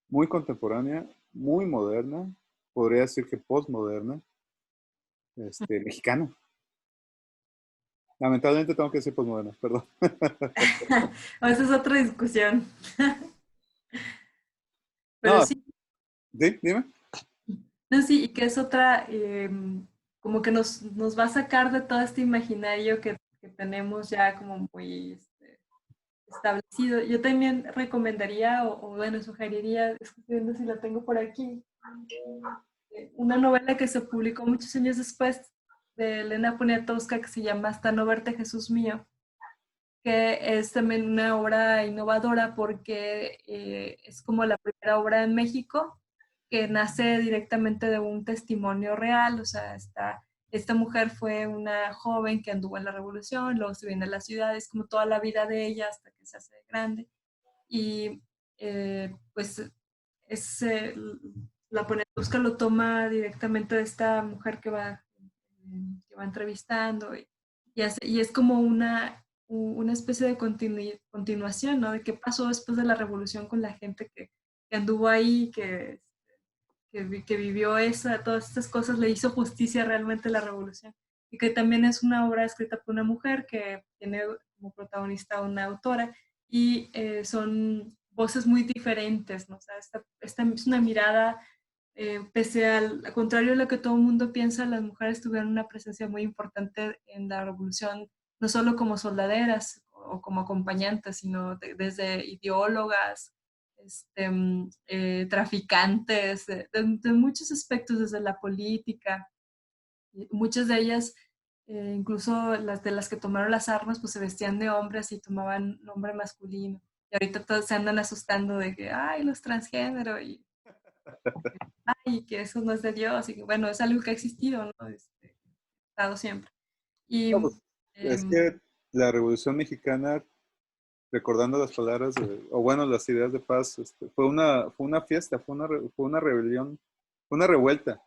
muy contemporánea, muy moderna, podría decir que postmoderna, mexicana. Lamentablemente tengo que decir postmoderna, perdón. Esa es otra discusión. Pero No, sí, ¿sí? Dime. no, sí, y que es otra, como que nos va a sacar de todo este imaginario que tenemos ya como muy establecido. Yo también recomendaría, o bueno, sugeriría, es que estoy viendo si la tengo por aquí, una novela que se publicó muchos años después de Elena Poniatowska que se llama Hasta no verte, Jesús mío, que es también una obra innovadora porque es como la primera obra en México que nace directamente de un testimonio real, o sea, esta mujer fue una joven que anduvo en la revolución, luego se viene a la ciudad, es como toda la vida de ella hasta que se hace grande. Y pues es, la Poniatowska lo toma directamente de esta mujer que va entrevistando y es como una especie de continuación, ¿no? De qué pasó después de la revolución con la gente que anduvo ahí, que vivió todas estas cosas, le hizo justicia realmente a la revolución. Y que también es una obra escrita por una mujer que tiene como protagonista una autora y son voces muy diferentes, ¿no? O sea, esta es una mirada, pese al contrario de lo que todo el mundo piensa, las mujeres tuvieron una presencia muy importante en la revolución, no solo como soldaderas o como acompañantes, sino desde ideólogas, traficantes, de muchos aspectos, desde la política. Muchas de ellas, incluso las de las que tomaron las armas, pues se vestían de hombres y tomaban nombre masculino. Y ahorita todos se andan asustando de que, ay, los transgénero y, ay, que eso no es de Dios. Y bueno, es algo que ha existido, ¿no? Estado siempre. Y No, pues, es em, que la Revolución Mexicana, recordando las palabras, o bueno, las ideas de paz, fue una fiesta, fue una rebelión, fue una revuelta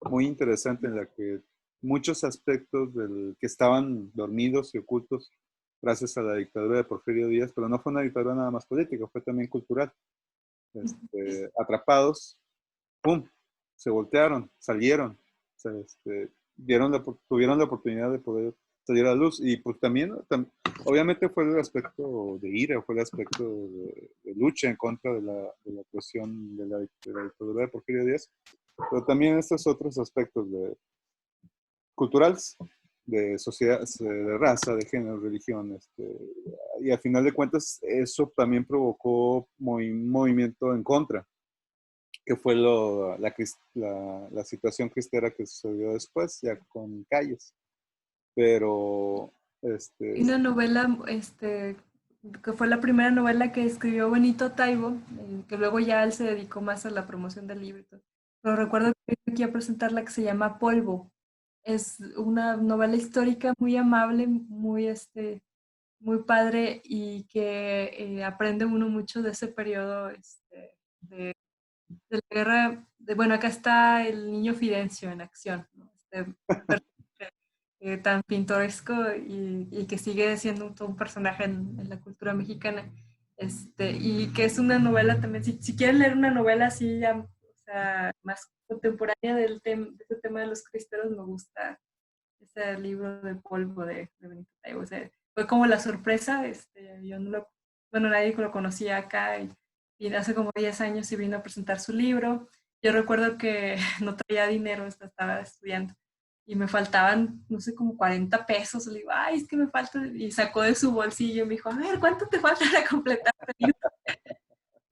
muy interesante en la que muchos aspectos que estaban dormidos y ocultos gracias a la dictadura de Porfirio Díaz, pero no fue una dictadura nada más política, fue también cultural. Atrapados, ¡pum!, se voltearon, salieron, o sea, tuvieron la oportunidad de poder salir a la luz. Y pues también, obviamente fue el aspecto de ira, fue el aspecto de lucha en contra de la opresión de la dictadura de Porfirio Díaz, pero también estos otros aspectos culturales, de sociedad, de raza, de género, religión, y al final de cuentas eso también provocó movimiento en contra, que fue la situación cristera que sucedió después, ya con Calles. Pero, hay una novela, que fue la primera novela que escribió Benito Taibo, que luego ya él se dedicó más a la promoción del libro y todo. Pero recuerdo que aquí a presentar la que se llama Polvo. Es una novela histórica muy amable, muy padre y que aprende uno mucho de ese periodo de la guerra. Bueno, acá está el niño Fidencio en acción, ¿no? Personaje, tan pintoresco y que sigue siendo todo un personaje en la cultura mexicana. Y que es una novela también, si quieren leer una novela así ya, o sea, más contemporánea de ese tema de los cristeros, me gusta ese libro de polvo de Benito Taibo. O sea, fue como la sorpresa, yo no lo, bueno, nadie lo conocía acá y hace como 10 años se vino a presentar su libro. Yo recuerdo que no traía dinero, estaba estudiando y me faltaban, no sé, como 40 pesos. Le digo, ay, es que me falta, y sacó de su bolsillo y me dijo, a ver, ¿cuánto te falta para completar el libro?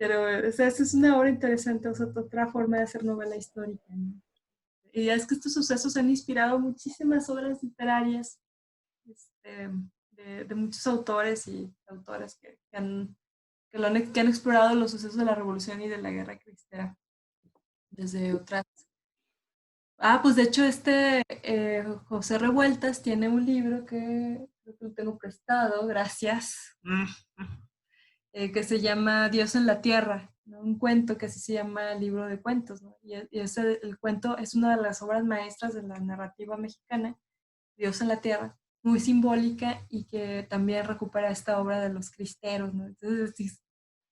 Pero, o sea, esa es una obra interesante, o sea, otra forma de hacer novela histórica, ¿no? Y es que estos sucesos han inspirado muchísimas obras literarias, este, de muchos autores y autoras que han explorado los sucesos de la Revolución y de la Guerra Cristera desde otras. Ah, pues de hecho José Revueltas tiene un libro que creo que lo tengo prestado, gracias, que se llama Dios en la Tierra, ¿no? Un cuento que así se llama el libro de cuentos, ¿no? El cuento es una de las obras maestras de la narrativa mexicana, Dios en la Tierra, muy simbólica y que también recupera esta obra de los cristeros, ¿no? Entonces, sí,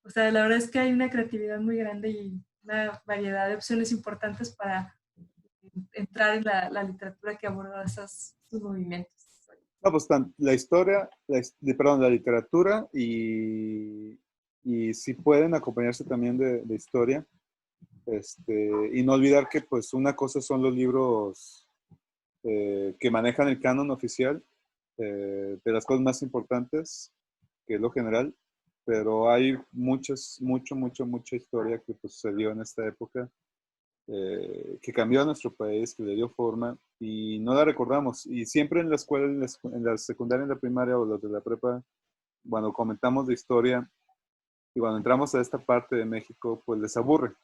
o sea, la verdad es que hay una creatividad muy grande y una variedad de opciones importantes para entrar en la literatura que aborda esos movimientos. no, pues la historia, perdón, la literatura y si pueden acompañarse también de historia, y no olvidar que pues una cosa son los libros que manejan el canon oficial, de las cosas más importantes, que es lo general, pero hay mucha historia que pues, sucedió en esta época, que cambió a nuestro país, que le dio forma y no la recordamos. Y siempre en la escuela, en la secundaria, en la primaria o los de la prepa, cuando comentamos de historia y cuando entramos a esta parte de México, pues les aburre.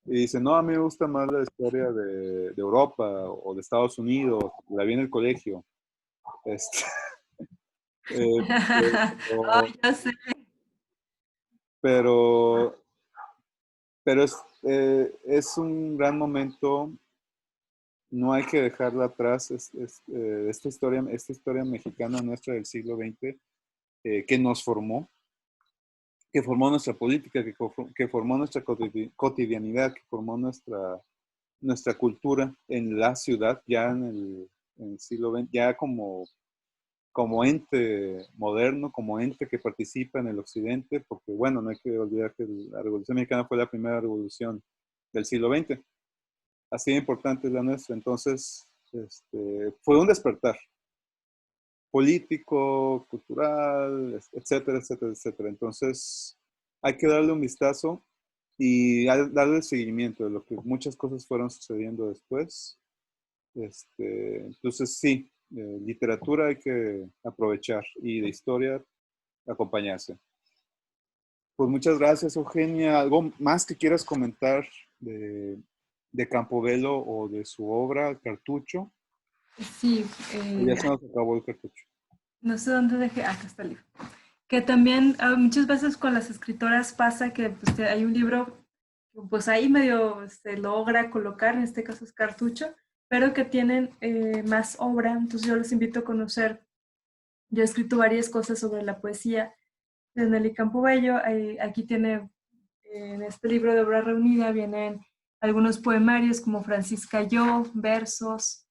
Y dice, no, a mí me gusta más la historia de Europa o de Estados Unidos, la vi en el colegio. Este, eh, Ay, pero, ya sé. pero, pero es un gran momento, no hay que dejarla atrás, esta historia mexicana nuestra del siglo XX, que nos formó, que formó nuestra política, que formó nuestra cotidianidad, que formó nuestra cultura en la ciudad, ya en el siglo XX, ya como ente moderno, como ente que participa en el occidente, porque bueno, no hay que olvidar que la Revolución Mexicana fue la primera revolución del siglo XX, así de importante es la nuestra. Entonces, fue un despertar político, cultural, etcétera, etcétera, etcétera. Entonces, hay que darle un vistazo y darle el seguimiento de lo que muchas cosas fueron sucediendo después. Entonces, sí, literatura hay que aprovechar y de historia acompañarse. Pues muchas gracias, Eugenia. ¿Algo más que quieras comentar de Campobello o de su obra, Cartucho? Sí, O ya se nos acabó el cartucho. no sé dónde dejé, acá está el libro. Que también muchas veces con las escritoras pasa que pues, hay un libro, pues ahí medio se logra colocar, en este caso es Cartucho, pero que tienen más obra, entonces yo les invito a conocer. Yo he escrito varias cosas sobre la poesía de Nelly Campobello. Aquí tiene, en este libro de obra reunida, vienen algunos poemarios como Francisca Yo, versos,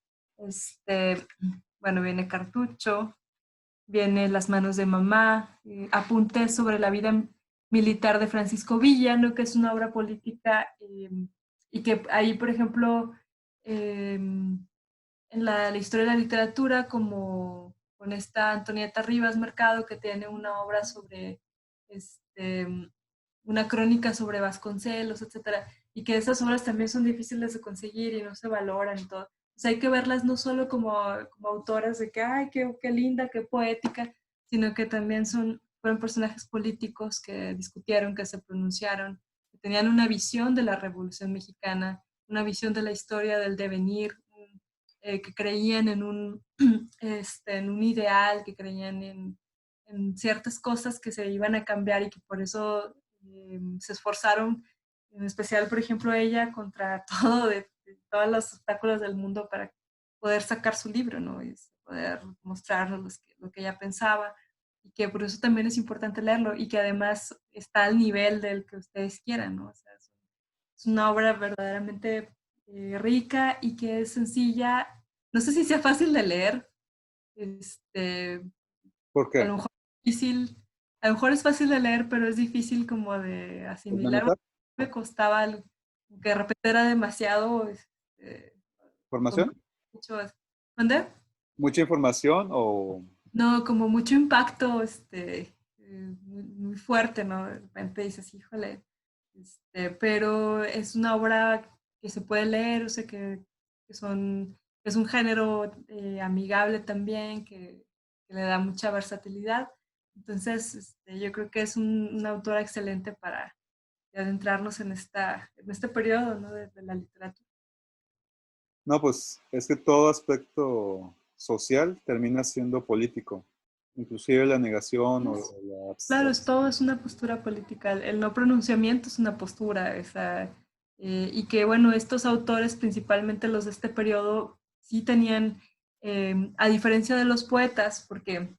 bueno, viene Cartucho, viene Las manos de mamá, apuntes sobre la vida militar de Francisco Villa, ¿no? Que es una obra política y que ahí, por ejemplo, en la historia de la literatura, como con esta Antonieta Rivas Mercado, que tiene una obra sobre, este, una crónica sobre Vasconcelos, etcétera, y que esas obras también son difíciles de conseguir y no se valoran y todo. O sea, hay que verlas no solo como autoras de que, ay, qué linda, qué poética, sino que también fueron personajes políticos que discutieron, que se pronunciaron, que tenían una visión de la Revolución Mexicana, una visión de la historia del devenir, que creían en un ideal, que creían en ciertas cosas que se iban a cambiar y que por eso se esforzaron, en especial, por ejemplo, ella contra de todos los obstáculos del mundo para poder sacar su libro, ¿no? Y poder mostrarnos lo que ella pensaba y que por eso también es importante leerlo y que además está al nivel del que ustedes quieran, ¿no? O sea, es una obra verdaderamente rica y que es sencilla. No sé si sea fácil de leer, este, ¿Por a qué? lo mejor es difícil, a lo mejor es fácil de leer, pero es difícil como de asimilar. ¿Organizar? Me costaba que de repente era demasiado, como ¿Información? mucho, ¿dónde? ¿Mucha información o No, como mucho impacto, muy, muy fuerte, ¿no? De repente dices, híjole, pero es una obra que se puede leer, o sea, que es un género amigable también, que le da mucha versatilidad. Entonces, yo creo que es una autora excelente para adentrarnos en este periodo, ¿no? De la literatura. no? Pues es que todo aspecto social termina siendo político, inclusive la negación o la Claro, todo es una postura política. El no pronunciamiento es una postura, y que bueno, estos autores, principalmente los de este periodo, sí tenían, a diferencia de los poetas, porque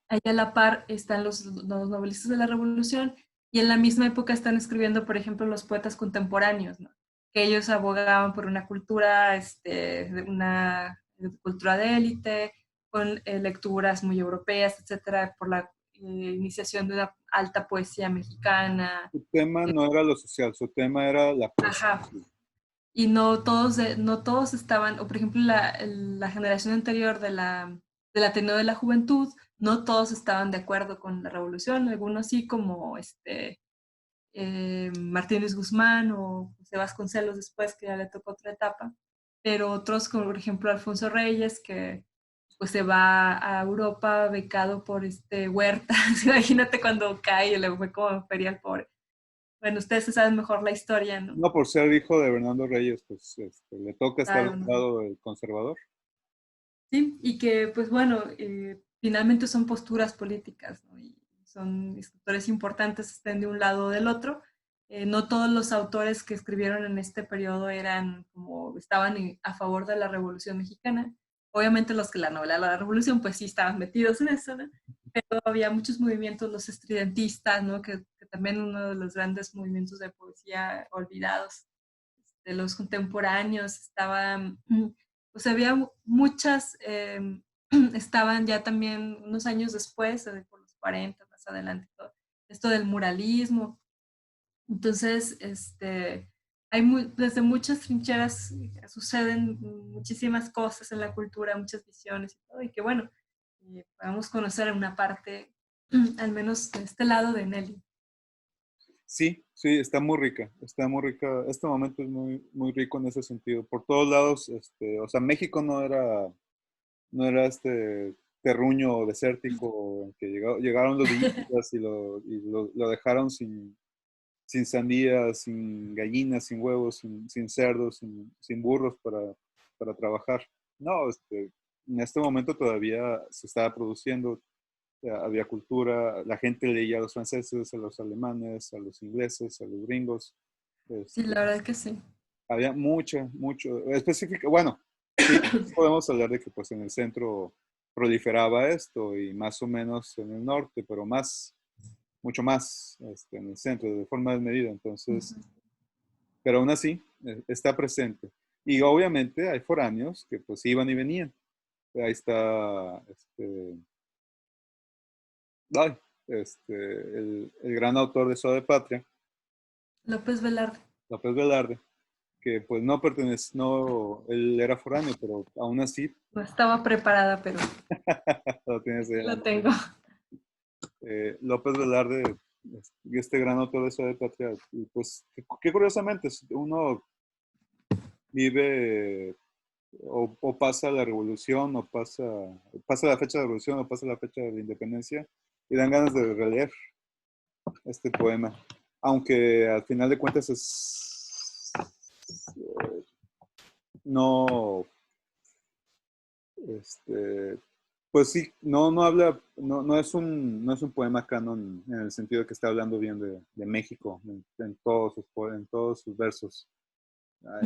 ahí a la par están los novelistas de la Revolución y en la misma época están escribiendo, por ejemplo, los poetas contemporáneos, ¿no? Que ellos abogaban por una cultura, de una cultura de élite, con lecturas muy europeas, etcétera, por la iniciación de una alta poesía mexicana. su tema no era lo social, su tema era la poesía. Ajá. Y no todos, no todos estaban, o por ejemplo la generación anterior del Ateneo de la Juventud, no todos estaban de acuerdo con la revolución, algunos sí como Martínez Guzmán o José Vasconcelos después, que ya le tocó otra etapa, pero otros como por ejemplo Alfonso Reyes, que pues se va a Europa becado por Huerta, imagínate cuando cae y le fue como feria al pobre. bueno, ustedes se saben mejor la historia, ¿no? No, por ser hijo de Bernardo Reyes, pues le toca estar Claro, al ¿no? lado del conservador. Sí, y que, pues bueno, finalmente son posturas políticas, ¿no? Y son escritores importantes, estén de un lado o del otro. No todos los autores que escribieron en este periodo eran como, estaban a favor de la Revolución Mexicana. Obviamente los que la novela de la Revolución, pues sí estaban metidos en eso, ¿no? Pero había muchos movimientos, los estridentistas, ¿no? Que también uno de los grandes movimientos de poesía olvidados de los contemporáneos, estaba, pues había muchas, estaban ya también unos años después, por los 40 más adelante, todo esto del muralismo. Entonces, hay desde muchas trincheras suceden muchísimas cosas en la cultura, muchas visiones y todo, y que bueno, podemos conocer una parte, al menos de este lado de Nelly. Sí, sí, está muy rica, está muy rica. Este momento es muy, muy rico en ese sentido. Por todos lados, o sea, México no era este terruño desértico en que llegaron los villistas y lo dejaron sin sandías, sin gallinas, sin huevos, sin cerdos, sin burros para trabajar. No, en este momento todavía se estaba produciendo, había cultura, la gente leía a los franceses, a los alemanes, a los ingleses, a los gringos. Sí, Este, la verdad que sí. había mucho, específico, bueno, sí, podemos hablar de que pues en el centro proliferaba esto y más o menos en el norte, pero mucho más en el centro, de forma desmedida. Entonces, Ujú. pero aún así está presente. Y obviamente hay foráneos que pues iban y venían. Ahí está ay, el gran autor de Soda de Patria, López Velarde. López Velarde, que pues no pertenece, no, él era foráneo, pero aún así No estaba preparada, pero lo tienes ahí aquí en la lo mano. tengo. López Velarde, gran autor de Soda de Patria, y pues que curiosamente uno vive o pasa la revolución, o pasa la fecha de la revolución, o pasa la fecha de la independencia, y dan ganas de releer este poema. Aunque al final de cuentas no, este, pues sí, no habla, no es un poema canon en el sentido de que está hablando bien de México en todos sus versos.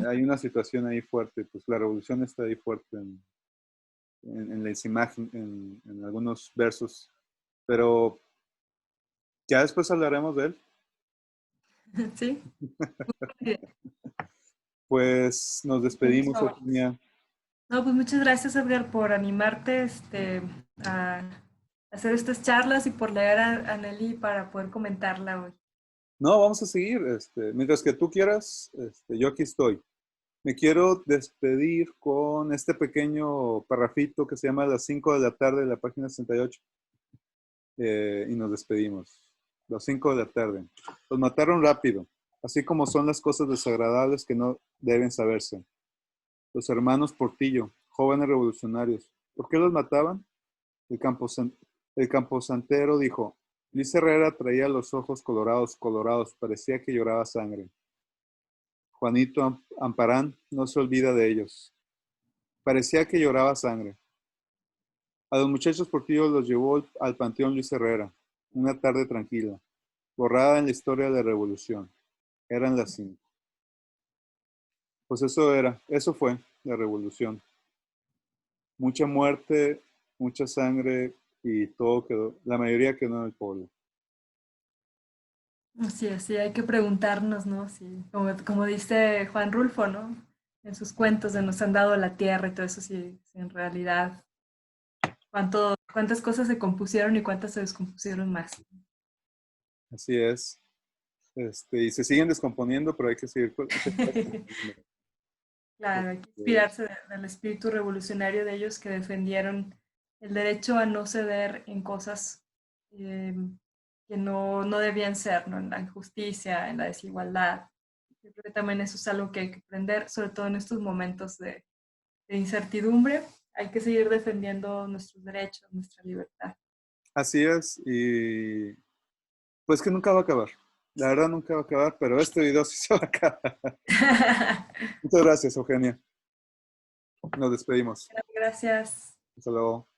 Hay una situación ahí fuerte, pues la revolución está ahí fuerte en las imágenes, en algunos versos, pero ya después hablaremos de él. Sí. Pues nos Buenos despedimos, favoritos. Eugenia. No, pues muchas gracias, Edgar, por animarte a hacer estas charlas y por leer a Nelly para poder comentarla hoy. No, vamos a seguir. Mientras que tú quieras, yo aquí estoy. Me quiero despedir con este pequeño parrafito que se llama Las 5 de la tarde de la página 68. Y nos despedimos. Las 5 de la tarde. Los mataron rápido, así como son las cosas desagradables que no deben saberse. Los hermanos Portillo, jóvenes revolucionarios. ¿Por qué los mataban? El, camposan- el camposantero dijo, Luis Herrera traía los ojos colorados, colorados, parecía que lloraba sangre. Juanito Amparán no se olvida de ellos. Parecía que lloraba sangre. A los muchachos Portillo los llevó al Panteón Luis Herrera, una tarde tranquila, borrada en la historia de la Revolución. Eran las 5. Pues eso fue la Revolución. Mucha muerte, mucha sangre y todo quedó, la mayoría quedó en el pueblo. Así es, sí, hay que preguntarnos, ¿no? Sí, como dice Juan Rulfo, ¿no? En sus cuentos de Nos han dado la tierra y todo eso, si en realidad, cuántas cosas se compusieron y cuántas se descompusieron más. Así es. Y se siguen descomponiendo, pero hay que seguir componiendo. Claro, hay que inspirarse del espíritu revolucionario de ellos que defendieron el derecho a no ceder en cosas eh, que no debían ser, ¿no? En la injusticia, en la desigualdad. Yo creo que también eso es algo que hay que aprender, sobre todo en estos momentos de incertidumbre. Hay que seguir defendiendo nuestros derechos, nuestra libertad. Así es, y pues que nunca va a acabar. La verdad nunca va a acabar, pero este video sí se va a acabar. Muchas gracias, Eugenia. Nos despedimos. Gracias. Hasta luego.